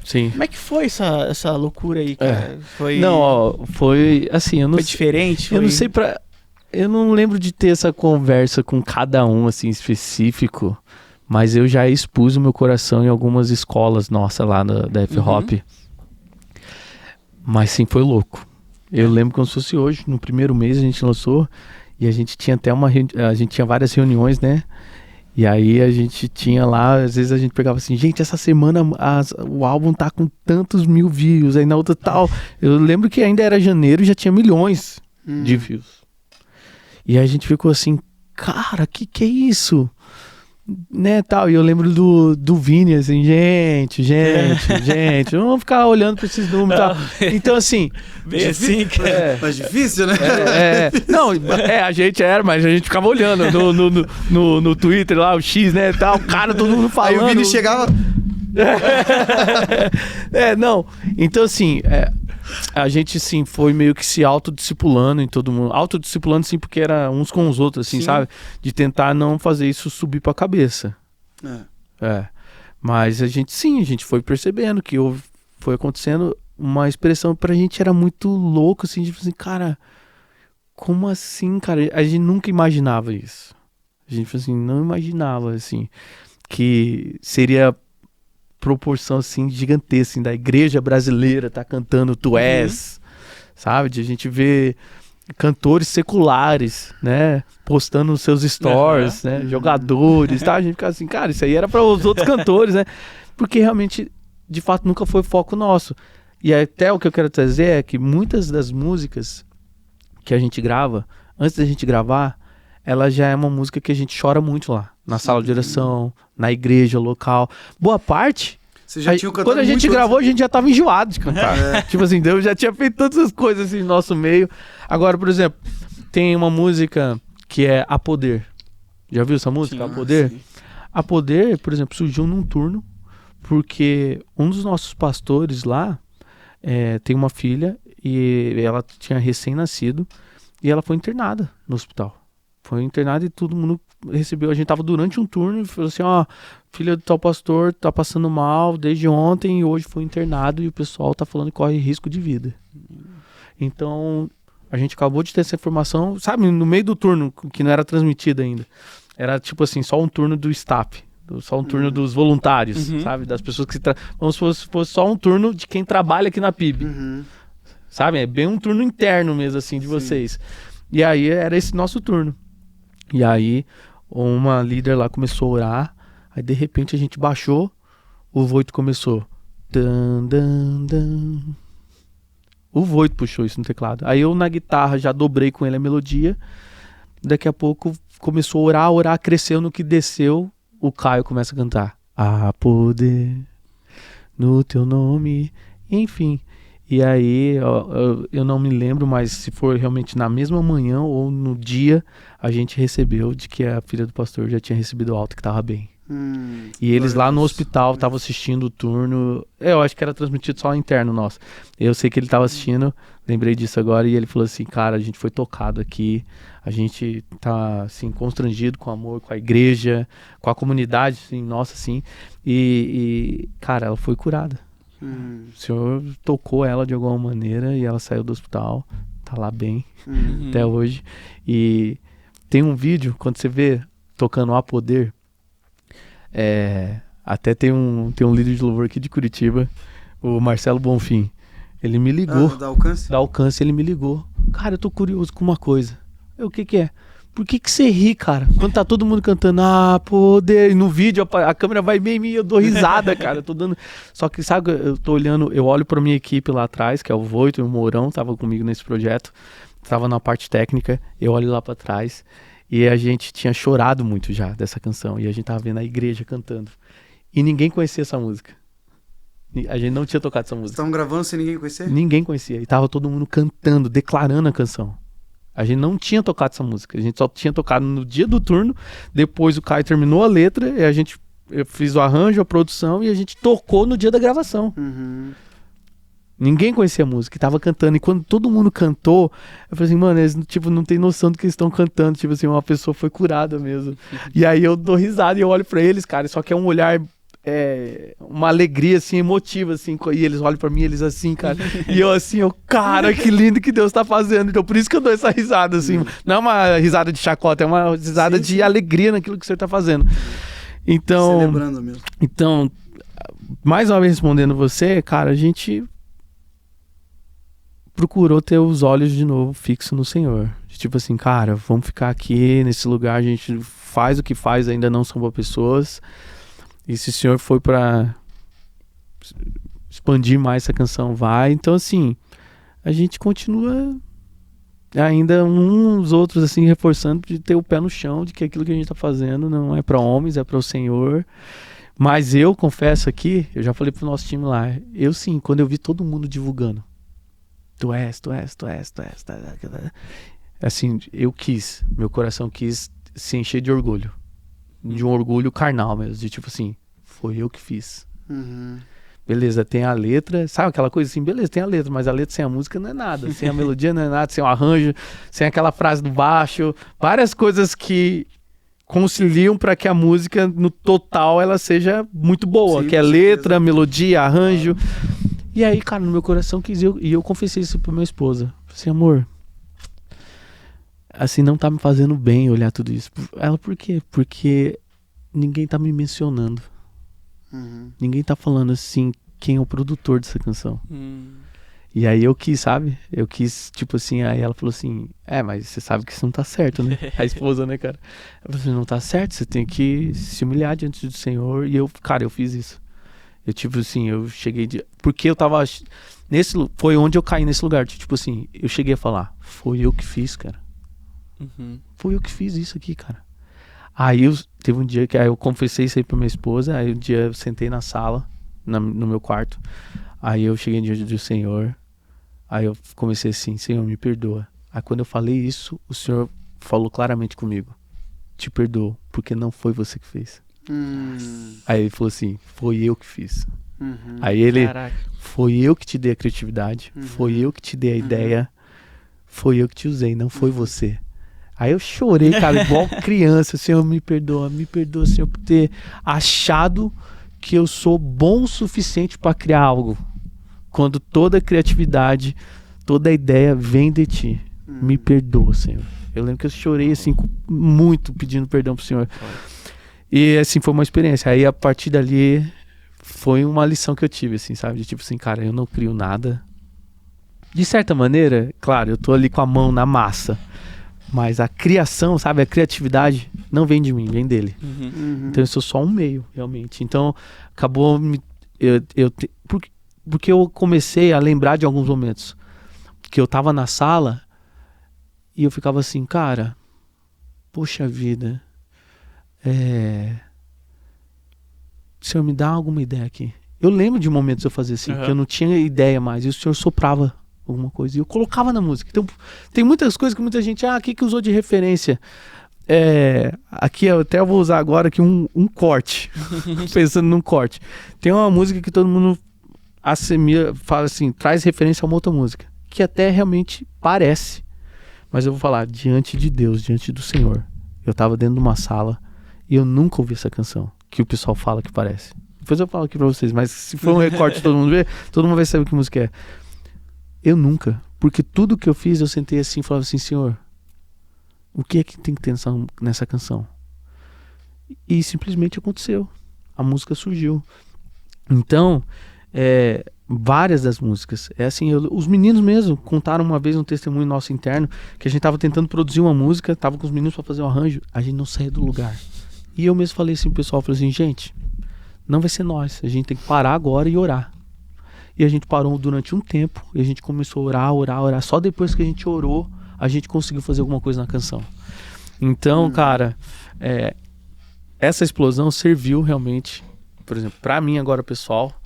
Sim. Como é que foi essa loucura aí, cara? Foi... Não, foi assim, eu não foi diferente? Eu não sei eu não lembro de ter essa conversa com cada um, assim, específico, mas eu já expus o meu coração em algumas escolas nossas lá da F-Hop. Mas sim, foi louco. Eu lembro como se fosse hoje, no primeiro mês a gente lançou, e a gente tinha até a gente tinha várias reuniões, né? E aí a gente tinha lá, às vezes a gente pegava assim, gente, essa semana o álbum tá com tantos mil views, aí na outra tal. Eu lembro que ainda era janeiro e já tinha milhões de views. E aí a gente ficou assim, cara, que é isso? Né, tal. E eu lembro do Vini, assim, gente, não vamos ficar olhando pra esses números e tal. Então, assim... Bem assim, cara. Mais difícil, né? Não, a gente era, mas a gente ficava olhando no Twitter lá, o X, né, tal, cara, todo mundo falando. Aí o Vini chegava... Não. Então, assim, a gente, sim, foi meio que se autodiscipulando em todo mundo. Autodiscipulando, sim, porque era uns com os outros, assim, sabe? De tentar não fazer isso subir pra cabeça. Mas a gente foi percebendo que foi acontecendo uma expressão pra gente era muito louco, assim, tipo assim, cara, como assim, cara? A gente nunca imaginava isso. A gente, assim, não imaginava, assim, que seria proporção assim gigantesca assim, da igreja brasileira tá cantando Tu És, sabe? De a gente ver cantores seculares, né, postando nos seus stories, né, jogadores, tá? A gente fica assim, cara, isso aí era para os outros cantores, né? Porque realmente, de fato, nunca foi foco nosso. E até o que eu quero trazer é que muitas das músicas que a gente grava, antes da gente gravar, ela já é uma música que a gente chora muito lá. Na sala de oração, na igreja local. Boa parte... Quando a gente gravou, a gente já tava enjoado de cantar. Tipo assim, Deus já tinha feito todas as coisas assim no nosso meio. Agora, por exemplo, tem uma música que é A Poder. Já viu essa música? Sim, A Poder? Sim. A Poder, por exemplo, surgiu num turno porque um dos nossos pastores lá tem uma filha e ela tinha recém-nascido e ela foi internada no hospital. Foi internada e todo mundo recebeu. A gente tava durante um turno e falou assim, filha do tal pastor tá passando mal desde ontem e hoje foi internado e o pessoal tá falando que corre risco de vida. Então, a gente acabou de ter essa informação, sabe, no meio do turno, que não era transmitido ainda. Era tipo assim, só um turno do staff, só um turno dos voluntários, sabe, das pessoas que... Vamos supor se fosse só um turno de quem trabalha aqui na PIB. Sabe, é bem um turno interno mesmo, assim, de vocês. E aí era esse nosso turno. E aí uma líder lá começou a orar, aí de repente a gente baixou, o Voito começou. Dan, dan, dan. O Voito puxou isso no teclado. Aí eu na guitarra já dobrei com ele a melodia, daqui a pouco começou a orar, cresceu no que desceu, o Caio começa a cantar. Há poder no teu nome, enfim... E aí, eu não me lembro mais se foi realmente na mesma manhã ou no dia, a gente recebeu de que a filha do pastor já tinha recebido alta, que estava bem. E eles lá no hospital estavam assistindo o turno, eu acho que era transmitido só interno nosso. Eu sei que ele estava assistindo, lembrei disso agora, e ele falou assim, cara, a gente foi tocado aqui, a gente tá, assim, constrangido com o amor, com a igreja, com a comunidade, assim, nossa, assim, e cara, ela foi curada. O Senhor tocou ela de alguma maneira e ela saiu do hospital, tá lá bem até hoje. E tem um vídeo, quando você vê tocando A Poder, até tem um líder de louvor aqui de Curitiba, o Marcelo Bonfim. Ele me ligou. Da Alcance? Da Alcance, ele me ligou. Cara, eu tô curioso com uma coisa. O que é? Por que você ri, cara? Quando tá todo mundo cantando, poder, e no vídeo a câmera vai bem em mim, eu dou risada, cara. Eu tô dando... Só que, sabe, eu tô olhando, eu olho pra minha equipe lá atrás, que é o Voito e o Mourão, tava comigo nesse projeto, tava na parte técnica, eu olho lá pra trás, e a gente tinha chorado muito já dessa canção, e a gente tava vendo a igreja cantando. E ninguém conhecia essa música. A gente não tinha tocado essa música. Vocês estavam gravando sem ninguém conhecer? Ninguém conhecia, e tava todo mundo cantando, declarando a canção. A gente não tinha tocado essa música, a gente só tinha tocado no dia do turno, depois o Caio terminou a letra, e eu fiz o arranjo, a produção, e a gente tocou no dia da gravação. Ninguém conhecia a música, tava cantando, e quando todo mundo cantou, eu falei assim, mano, eles tipo, não tem noção do que eles estão cantando, tipo assim, uma pessoa foi curada mesmo. E aí eu dou risada e eu olho pra eles, cara, só que é um olhar... uma alegria assim, emotiva assim, e eles olham pra mim, eles assim, cara, e eu assim, cara, que lindo que Deus tá fazendo. Então por isso que eu dou essa risada assim, não é uma risada de chacota, é uma risada de alegria naquilo que o Senhor tá fazendo. Então, celebrando mesmo. Então, mais uma vez respondendo você, cara, a gente procurou ter os olhos de novo fixos no Senhor. tipo assim, cara, vamos ficar aqui nesse lugar, a gente faz o que faz, ainda não são boas pessoas. E se o senhor for pra expandir mais essa canção, vai. Então, assim, a gente continua ainda uns outros, assim, reforçando de ter o pé no chão, de que aquilo que a gente tá fazendo não é pra homens, é para o Senhor. Mas eu confesso aqui, eu já falei pro nosso time lá, eu sim, quando eu vi todo mundo divulgando, tu és. Assim, meu coração quis se encher de orgulho. De um orgulho carnal mesmo, de tipo assim, foi eu que fiz. Beleza, tem a letra, sabe aquela coisa assim, beleza, tem a letra, mas a letra sem a música não é nada, sem a melodia não é nada, sem o arranjo, sem aquela frase do baixo, várias coisas que conciliam para que a música no total ela seja muito boa, que é letra, melodia, arranjo. E aí, cara, no meu coração quis e eu confessei isso pra minha esposa. Falei assim, amor, assim, não tá me fazendo bem olhar tudo isso. Ela, por quê? Porque ninguém tá me mencionando. Ninguém tá falando assim, quem é o produtor dessa canção. E aí eu quis, sabe? Eu quis, tipo assim, aí ela falou assim, mas você sabe que isso não tá certo, né? A esposa, né, cara? Ela falou assim, não tá certo, você tem que se humilhar diante do Senhor. E eu, cara, eu fiz isso. Eu, tipo assim, eu cheguei porque eu tava foi onde eu caí nesse lugar, tipo assim, eu cheguei a falar, foi eu que fiz, cara. Foi eu que fiz isso aqui, cara. Aí teve um dia que eu confessei isso aí pra minha esposa. Aí um dia eu sentei na sala, no meu quarto. Aí eu cheguei diante do Senhor. Aí eu comecei assim, Senhor, me perdoa. Aí quando eu falei isso, o Senhor falou claramente comigo, te perdoo, porque não foi você que fez. Aí ele falou assim, foi eu que fiz. Aí ele, foi eu que te dei a criatividade, foi eu que te dei a ideia, foi eu que te usei, não foi você. Aí eu chorei, cara, igual criança. Senhor, me perdoa, Senhor, por ter achado que eu sou bom o suficiente para criar algo, quando toda a criatividade, toda a ideia vem de ti. Me perdoa, Senhor. Eu lembro que eu chorei assim, muito pedindo perdão pro Senhor. E assim, foi uma experiência. Aí a partir dali foi uma lição que eu tive, assim, sabe? De tipo assim, cara, eu não crio nada. De certa maneira, claro, eu tô ali com a mão na massa. Mas a criação, sabe? A criatividade não vem de mim, vem dele. Então eu sou só um meio, realmente. Então acabou porque eu comecei a lembrar de alguns momentos que eu tava na sala e eu ficava assim, cara, poxa vida, Senhor, me dá alguma ideia aqui. Eu lembro de momentos eu fazia assim, que eu não tinha ideia mais, e o Senhor soprava alguma coisa, e eu colocava na música. Então, tem muitas coisas que muita gente, que usou de referência. Aqui eu até vou usar agora aqui um corte, pensando num corte. Tem uma música que todo mundo assemelha, fala assim, traz referência a uma outra música, que até realmente parece, mas eu vou falar, diante de Deus, diante do Senhor, eu tava dentro de uma sala e eu nunca ouvi essa canção, que o pessoal fala que parece. Depois eu falo aqui pra vocês, mas se for um recorte todo mundo vê, todo mundo vai saber que música é. Eu nunca, porque tudo que eu fiz, eu sentei assim e falava assim, Senhor, o que é que tem que ter nessa canção? E simplesmente aconteceu. A música surgiu. Então, várias das músicas, assim, os meninos mesmo contaram uma vez um testemunho nosso interno, que a gente tava tentando produzir uma música, tava com os meninos para fazer um arranjo, a gente não saía do lugar. E eu mesmo falei assim pro pessoal, falei assim, gente, não vai ser nós, a gente tem que parar agora e orar. E a gente parou durante um tempo e a gente começou a orar. Só depois que a gente orou, a gente conseguiu fazer alguma coisa na canção. Então, cara, essa explosão serviu realmente, por exemplo, pra mim agora, pessoal,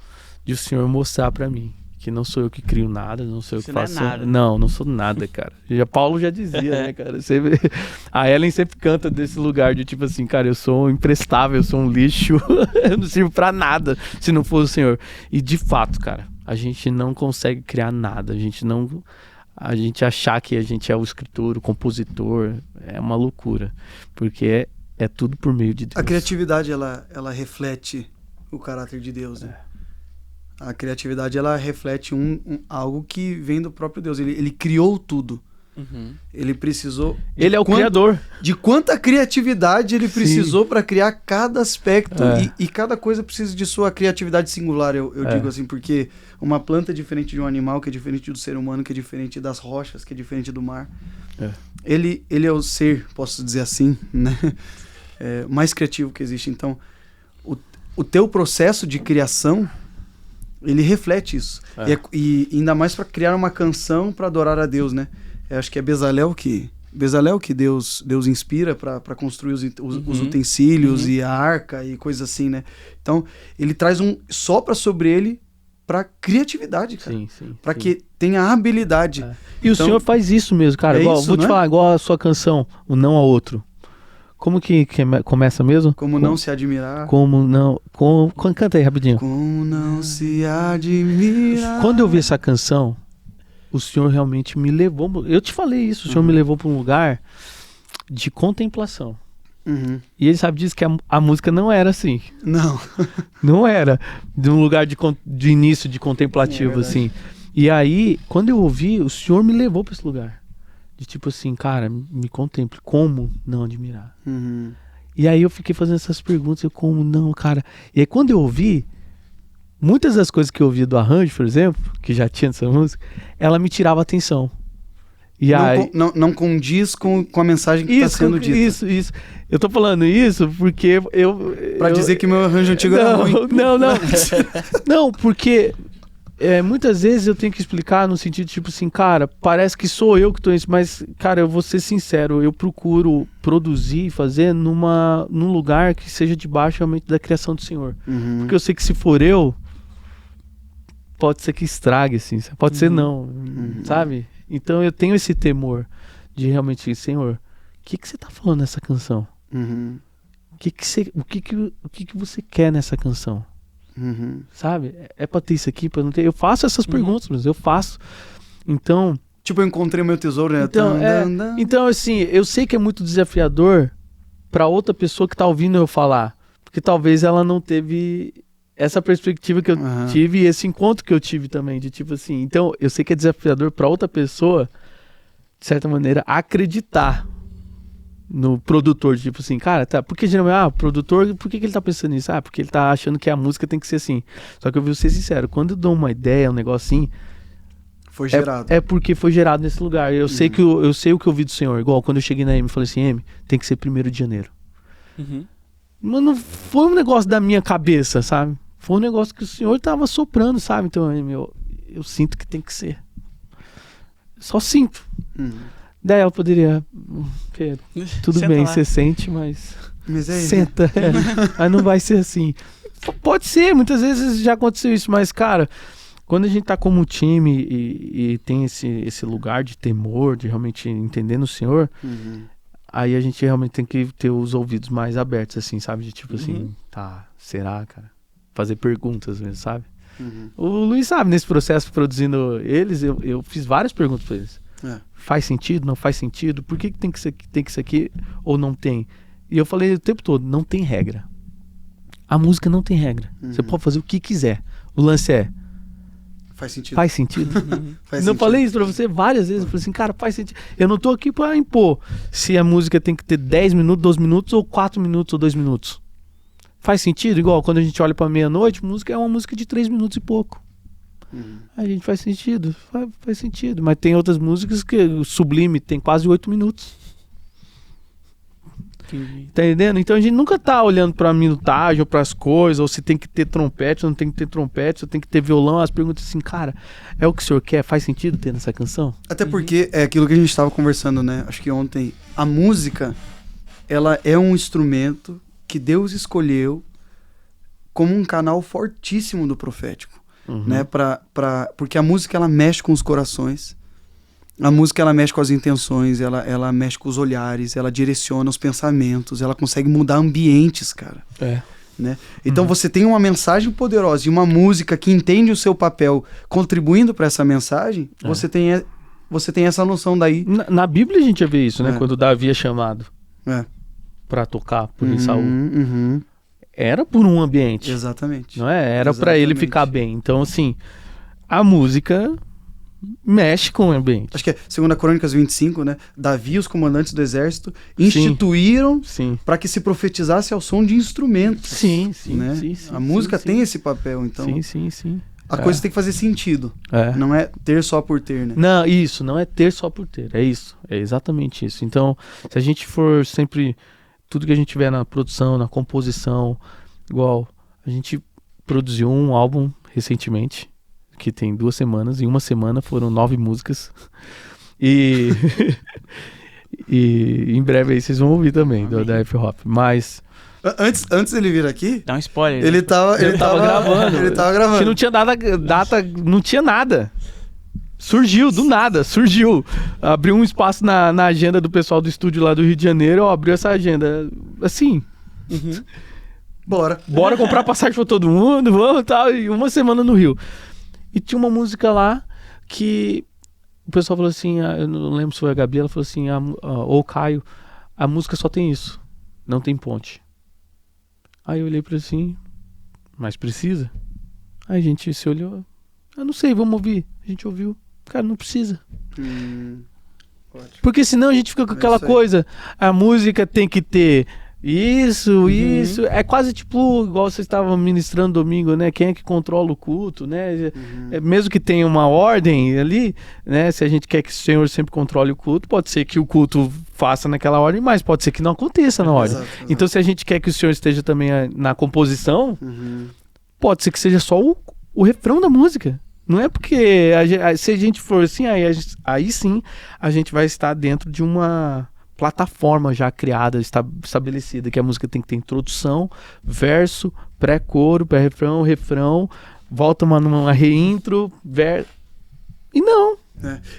de o Senhor mostrar pra mim que não sou eu que crio nada, não sou eu que faço nada. Não sou nada, cara. Paulo já dizia, né, cara? A Ellen sempre canta desse lugar de tipo assim, cara, eu sou imprestável, eu sou um lixo, eu não sirvo pra nada se não for o Senhor. E de fato, cara, a gente não consegue criar nada, a gente achar que a gente é o escritor, o compositor, é uma loucura, porque é tudo por meio de Deus. A criatividade, ela reflete o caráter de Deus, né? A criatividade, ela reflete algo que vem do próprio Deus. Ele criou tudo. Ele precisou... Ele é o criador. De quanta criatividade ele precisou para criar cada aspecto. E cada coisa precisa de sua criatividade singular, eu digo assim, porque uma planta é diferente de um animal, que é diferente do ser humano, que é diferente das rochas, que é diferente do mar. Ele é o ser, posso dizer assim, né? Mais criativo que existe. Então, o teu processo de criação, ele reflete isso. E ainda mais para criar uma canção para adorar a Deus, né? Eu acho que é Bezalel que Deus inspira para construir os utensílios e a arca e coisas assim, né? Então, ele traz sopra sobre ele para criatividade, cara. Para que tenha habilidade. E o senhor faz isso mesmo, cara. Vou te falar, igual a sua canção, O Não a Outro. Como que começa mesmo? Como não se admirar. Canta aí rapidinho. Como não se admirar. Quando eu vi essa canção, o senhor realmente me levou. Eu te falei isso, o senhor me levou para um lugar de contemplação. E ele sabe disso que a música não era assim. Não era. De um lugar de início de contemplativo, assim. E aí, quando eu ouvi, o senhor me levou para esse lugar. De tipo assim, cara, me contemple. Como não admirar? E aí eu fiquei fazendo essas perguntas. Como não, cara? E aí quando eu ouvi, muitas das coisas que eu ouvi do arranjo, por exemplo, que já tinha nessa música, ela me tirava a atenção. E não condiz com a mensagem que está sendo dita. Isso. Eu tô falando isso porque Pra dizer que meu arranjo antigo era ruim. Não. Não, porque muitas vezes eu tenho que explicar no sentido tipo assim, cara, parece que sou eu que tô isso, mas, cara, eu vou ser sincero, eu procuro produzir e fazer num lugar que seja debaixo realmente da criação do Senhor. Porque eu sei que se for eu, pode ser que estrague, assim, pode ser não, sabe? Então eu tenho esse temor de realmente, Senhor, o que você tá falando nessa canção? O que você quer nessa canção? Sabe? É pra ter isso aqui, pra não ter? Eu faço essas perguntas, mas eu faço. Então... Tipo, eu encontrei o meu tesouro, né? Então, assim, eu sei que é muito desafiador pra outra pessoa que tá ouvindo eu falar. Porque talvez ela não teve essa perspectiva que eu tive e esse encontro que eu tive também, de tipo assim... Então, eu sei que é desafiador pra outra pessoa, de certa maneira, acreditar no produtor, tipo assim, cara, tá, porque geralmente, o produtor, por que ele tá pensando nisso? Porque ele tá achando que a música tem que ser assim. Só que eu vou ser sincero, quando eu dou uma ideia, um negócio assim, foi gerado. É porque foi gerado nesse lugar. Eu sei que eu sei o que eu ouvi do Senhor. Igual quando eu cheguei na M, eu falei assim, M, tem que ser 1º de janeiro. Mas não foi um negócio da minha cabeça, sabe? Foi um negócio que o Senhor tava soprando, sabe? Então, M, eu sinto que tem que ser. Só sinto. Daí ela poderia... Pedro, tudo bem, você sente, mas senta. Aí não vai ser assim. Pode ser, muitas vezes já aconteceu isso, mas, cara, quando a gente tá como time e tem esse lugar de temor, de realmente entender no Senhor, aí a gente realmente tem que ter os ouvidos mais abertos, assim, sabe? De tipo assim, tá, será, cara? Fazer perguntas mesmo, sabe? O Luiz sabe, nesse processo produzindo eles, eu fiz várias perguntas pra eles. Faz sentido? Não faz sentido? Por que tem que ser aqui ou não tem? E eu falei o tempo todo, não tem regra. A música não tem regra. Você pode fazer o que quiser. O lance é... Faz sentido. Faz sentido. Falei isso pra você várias vezes. Eu falei assim, cara, faz sentido. Eu não tô aqui pra impor se a música tem que ter 10 minutos, 12 minutos, ou 4 minutos, ou 2 minutos. Faz sentido? Igual quando a gente olha pra meia-noite, música é uma música de 3 minutos e pouco. A gente faz sentido, faz sentido. Mas tem outras músicas que o Sublime tem quase 8 minutos. Tá entendendo? Então a gente nunca tá olhando pra minutagem ou pras coisas, ou se tem que ter trompete, ou não tem que ter trompete, ou tem que ter violão. As perguntas assim, cara, é o que o senhor quer? Faz sentido ter nessa canção? Até porque é aquilo que a gente tava conversando, né? Acho que ontem. A música, ela é um instrumento que Deus escolheu como um canal fortíssimo do profético. Né? Porque a música, ela mexe com os corações, a música, ela mexe com as intenções, ela mexe com os olhares, ela direciona os pensamentos, ela consegue mudar ambientes, cara. Né? Então você tem uma mensagem poderosa e uma música que entende o seu papel contribuindo para essa mensagem, você tem essa noção daí. Na Bíblia a gente já vê isso, né? Quando Davi é chamado para tocar por Saul. Era por um ambiente. Exatamente. Não é? Era para ele ficar bem. Então, assim, a música mexe com o ambiente. Acho que é 2 Crônicas 25, né? Davi e os comandantes do exército instituíram para que se profetizasse ao som de instrumentos. Sim, né? A música tem esse papel, então. Sim. A coisa tem que fazer sentido. Não é ter só por ter, né? Não, isso, não é ter só por ter. É isso. É exatamente isso. Então, se a gente for sempre... Tudo que a gente tiver na produção, na composição, igual a gente produziu um álbum recentemente, que tem 2 semanas. Em uma semana foram 9 músicas. E em breve aí vocês vão ouvir também, da F-Hop. Mas... Antes dele vir aqui... Dá um spoiler. Ele tava gravando. Ele tava gravando. Que não tinha data, não tinha nada. Surgiu, do nada, surgiu. Abriu um espaço na agenda do pessoal do estúdio lá do Rio de Janeiro, abriu essa agenda. Assim... Bora comprar passagem pra todo mundo, vamos e tal. E uma semana no Rio. E tinha uma música lá que o pessoal falou assim, eu não lembro se foi a Gabi, ela falou assim, ou o Caio, a música só tem isso, não tem ponte. Aí eu olhei pra assim, mas precisa? Aí a gente se olhou, eu não sei, vamos ouvir. A gente ouviu, cara, não precisa. Porque senão a gente fica com aquela coisa, a música tem que ter... Isso. É quase tipo, igual vocês estavam ministrando domingo, né? Quem é que controla o culto, né? Mesmo que tenha uma ordem ali, né? Se a gente quer que o Senhor sempre controle o culto, pode ser que o culto faça naquela ordem, mas pode ser que não aconteça na ordem. Exato. Então, se a gente quer que o Senhor esteja também na composição, pode ser que seja só o refrão da música. Não é porque se a gente for assim, aí sim a gente vai estar dentro de uma... plataforma já criada, estabelecida, que a música tem que ter introdução, verso, pré-coro, pré-refrão, volta numa reintro, e não.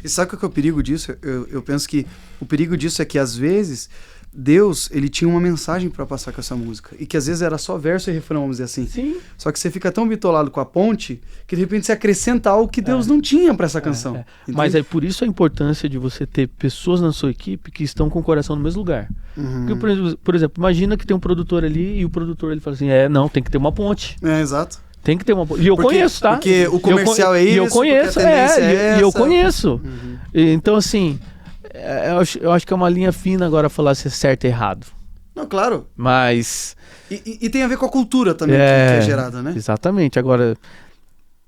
E sabe qual que é o perigo disso? Eu penso que o perigo disso é que às vezes Deus, ele tinha uma mensagem para passar com essa música, e que às vezes era só verso e refrão, vamos dizer assim. Sim. Só que você fica tão bitolado com a ponte que de repente você acrescenta algo que Deus não tinha para essa canção. Mas é por isso a importância de você ter pessoas na sua equipe que estão com o coração no mesmo lugar. Porque, por exemplo, imagina que tem um produtor ali e o produtor ele fala assim, não, tem que ter uma ponte. Exato. Tem que ter uma ponte. E eu conheço, tá? Porque o comercial é isso, e eu conheço, e eu conheço. Então, assim... Eu acho que é uma linha fina agora falar se é certo e errado. Não, claro. Mas... E tem a ver com a cultura também que é gerada, né? Exatamente. Agora,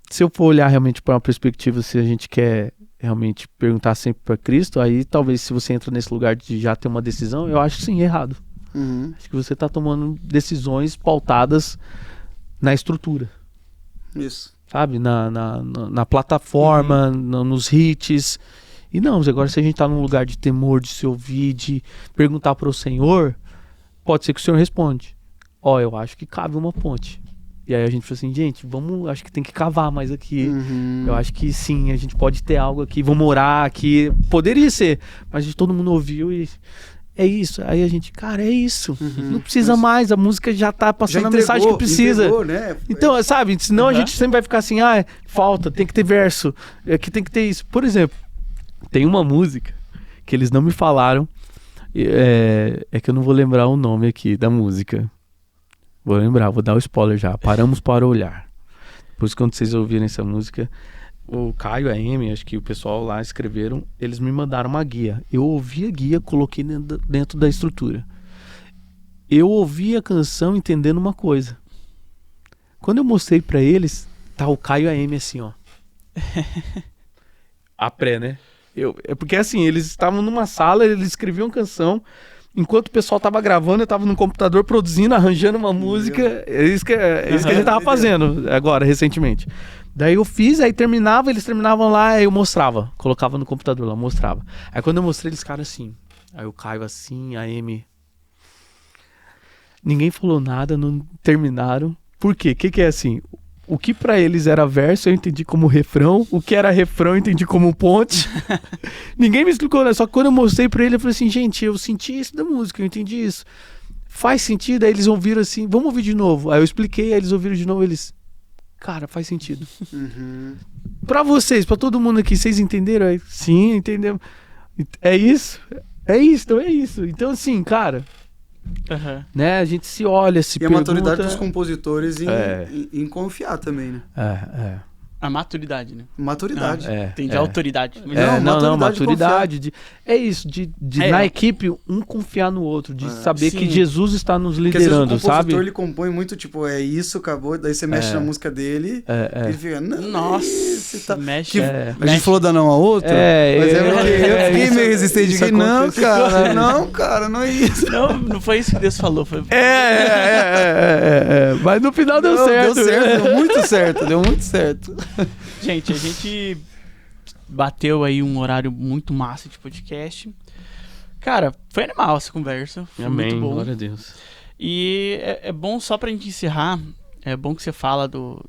se eu for olhar realmente para uma perspectiva, se a gente quer realmente perguntar sempre para Cristo, aí talvez se você entra nesse lugar de já ter uma decisão, eu acho sim, errado. Acho que você está tomando decisões pautadas na estrutura. Isso. Sabe? Na plataforma, nos hits... E não, agora se a gente tá num lugar de temor, de se ouvir, de perguntar para o Senhor, pode ser que o Senhor responde. Eu acho que cabe uma ponte. E aí a gente fala assim, gente, acho que tem que cavar mais aqui. Eu acho que sim, a gente pode ter algo aqui, vamos orar aqui. Poderia ser, mas todo mundo ouviu e é isso. Aí a gente, cara, é isso. Não precisa mais, a música já tá passando a mensagem que precisa. Entregou, né? Então, sabe, senão a gente sempre vai ficar assim, falta, tem que ter verso, aqui tem que ter isso. Por exemplo, tem uma música que eles não me falaram, é que eu não vou lembrar o nome aqui da música. Vou lembrar, vou dar o spoiler já. Paramos para olhar. Depois, quando vocês ouvirem essa música, o Caio, a Amy, acho que o pessoal lá escreveram, eles me mandaram uma guia. Eu ouvi a guia, coloquei dentro da estrutura. Eu ouvi a canção entendendo uma coisa. Quando eu mostrei para eles, tá o Caio e a Amy assim, ó. A pré, né? É porque assim, eles estavam numa sala, eles escreviam canção, enquanto o pessoal tava gravando, eu tava no computador produzindo, arranjando uma música. É isso que a gente tava fazendo agora, recentemente. Daí eu fiz, aí eles terminavam lá, aí eu mostrava, colocava no computador lá, mostrava. Aí quando eu mostrei, eles ficaram assim. Aí o Caio assim, a Amy. Ninguém falou nada, não terminaram. Por quê? O que é assim? O que pra eles era verso, eu entendi como refrão. O que era refrão, eu entendi como ponte. Ninguém me explicou, né? Só que quando eu mostrei pra ele, eu falei assim, gente, eu senti isso da música, eu entendi isso. Faz sentido? Aí eles ouviram assim, vamos ouvir de novo. Aí eu expliquei, aí eles ouviram de novo, eles... Cara, faz sentido. Pra vocês, pra todo mundo aqui, vocês entenderam? Aí, sim, entendemos. É isso? Então é isso. Então assim, cara... né? A gente se olha, se pergunta... E a maturidade dos compositores em confiar também, né? A maturidade, né? Maturidade. Entendi, autoridade. Maturidade. É isso, na equipe, um confiar no outro, de saber que Jesus está nos liderando, o sabe? Ele compõe muito, tipo, é isso, acabou, daí você mexe na música dele, ele fica, nossa, você tá... mexe. A gente falou dar não a outro, mas eu fiquei meio resistente, fiquei, não, cara, não é isso. Não foi isso que Deus falou. Foi... Mas no final deu certo. Deu muito certo. Gente, a gente bateu aí um horário muito massa de podcast. Cara, foi animal essa conversa. Foi Amém, muito bom. glória a Deus. E é bom, só pra gente encerrar, é bom que você fala do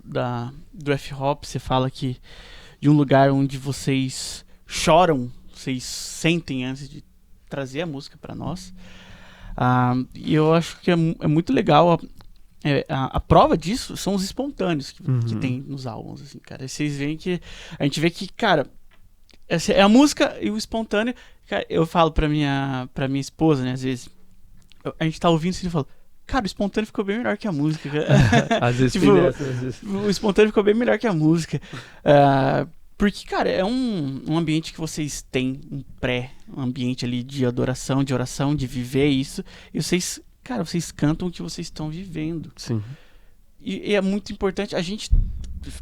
F-Hop, você fala que de um lugar onde vocês choram, vocês sentem antes de trazer a música pra nós. E eu acho que é muito legal. A prova disso são os espontâneos que tem nos álbuns, assim, cara. Vocês veem que a gente vê que, cara, é a música e o espontâneo. Cara, eu falo pra minha esposa, né, às vezes, a gente tá ouvindo assim e fala, cara, o espontâneo ficou bem melhor que a música. Às vezes, tipo, o espontâneo ficou bem melhor que a música. Porque, cara, é um ambiente que vocês têm, um pré-ambiente ali de adoração, de oração, de viver isso, e vocês cantam o que vocês estão vivendo. Sim. E é muito importante, a gente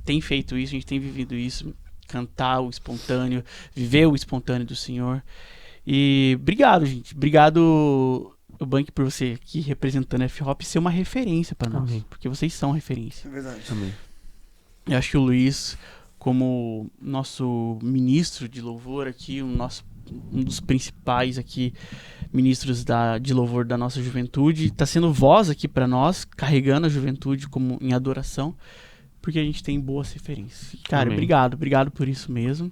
tem feito isso, a gente tem vivido isso, cantar o espontâneo, viver o espontâneo do Senhor. E obrigado, gente. Obrigado, Bank, por você aqui representando a F-Hop ser uma referência para nós. Amém. Porque vocês são referência. É verdade. Amém. Eu acho que o Luiz, como nosso ministro de louvor aqui, um dos principais aqui ministros de louvor da nossa juventude, está sendo voz aqui para nós, carregando a juventude como em adoração, porque a gente tem boas referências. Cara, Amém. obrigado por isso mesmo.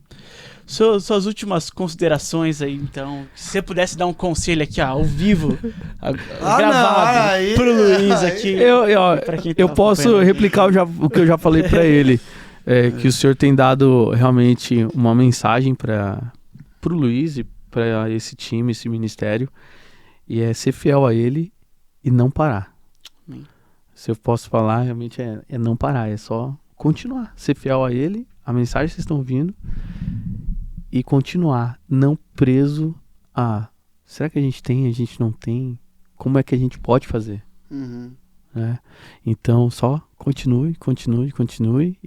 Suas últimas considerações aí, então, se você pudesse dar um conselho aqui, ao vivo, gravado pro Luiz aqui. Eu posso replicar o que eu já falei para ele, que o senhor tem dado realmente uma mensagem para o Luiz e para esse time, esse ministério, e é ser fiel a ele e não parar. Amém. Se eu posso falar, realmente é não parar, é só continuar, ser fiel a ele, a mensagem que vocês estão ouvindo, e continuar, não preso a será que a gente não tem, como é que a gente pode fazer? Né? Então só continue,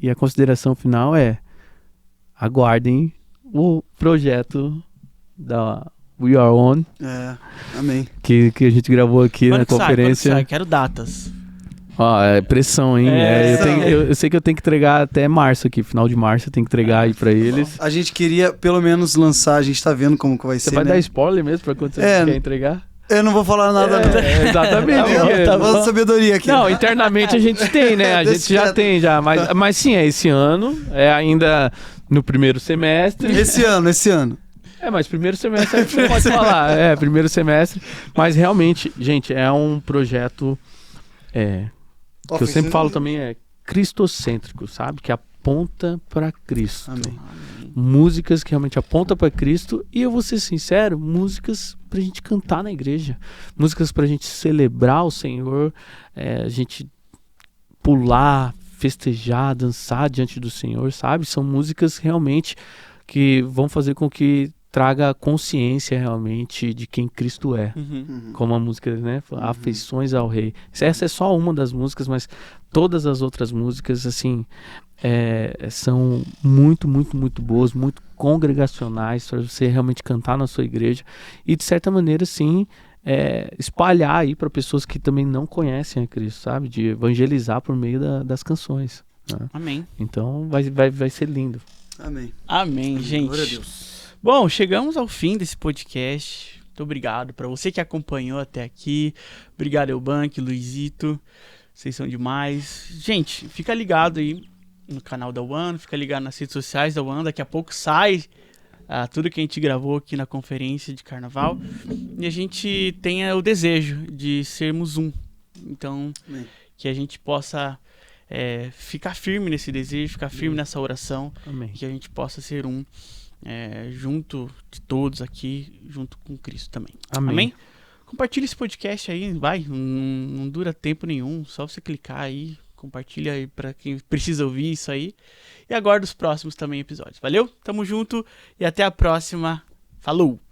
e a consideração final é aguardem o projeto da We Are On. Amém. Que a gente gravou aqui na conferência. Sai? Quero datas. É pressão, hein? Eu sei que eu tenho que entregar até março aqui, final de março eu tenho que entregar aí pra eles. A gente queria pelo menos lançar, a gente tá vendo como que vai ser. Você vai dar spoiler mesmo pra quando você quer entregar? Eu não vou falar nada. Exatamente. Tá sabedoria aqui. Não, internamente a gente tem, né? A gente já tem, mas sim, é esse ano, é ainda no primeiro semestre. Esse ano. Mas primeiro semestre você pode falar. Primeiro semestre. Mas realmente, gente, é um projeto que eu sempre falo também, cristocêntrico, sabe? Que aponta para Cristo. Amém. Músicas que realmente apontam para Cristo. E eu vou ser sincero, músicas pra gente cantar na igreja. Músicas pra gente celebrar o Senhor. A gente pular, festejar, dançar diante do Senhor, sabe? São músicas realmente que vão fazer com que traga consciência realmente de quem Cristo é. Como a música, né? Afeições ao Rei. Essa é só uma das músicas, mas todas as outras músicas, assim, são muito, muito, muito boas, muito congregacionais para você realmente cantar na sua igreja e, de certa maneira, sim, espalhar aí para pessoas que também não conhecem a Cristo, sabe? De evangelizar por meio das canções. Né? Amém. Então, vai ser lindo. Amém, gente. Glória a Deus. Bom, chegamos ao fim desse podcast. Muito obrigado para você que acompanhou até aqui. Obrigado, Eubank, Luizito. Vocês são demais. Gente, fica ligado aí no canal da One, fica ligado nas redes sociais da One. Daqui a pouco sai tudo que a gente gravou aqui na conferência de carnaval. E a gente tenha o desejo de sermos um. Então, que a gente possa ficar firme nesse desejo, ficar firme nessa oração. Amém. Que a gente possa ser um. Junto de todos aqui, junto com Cristo também. Amém? Compartilha esse podcast aí, vai, não dura tempo nenhum, só você clicar aí, Compartilha aí pra quem precisa ouvir isso aí. E aguarda os próximos também episódios. Valeu? Tamo junto e até a próxima. Falou!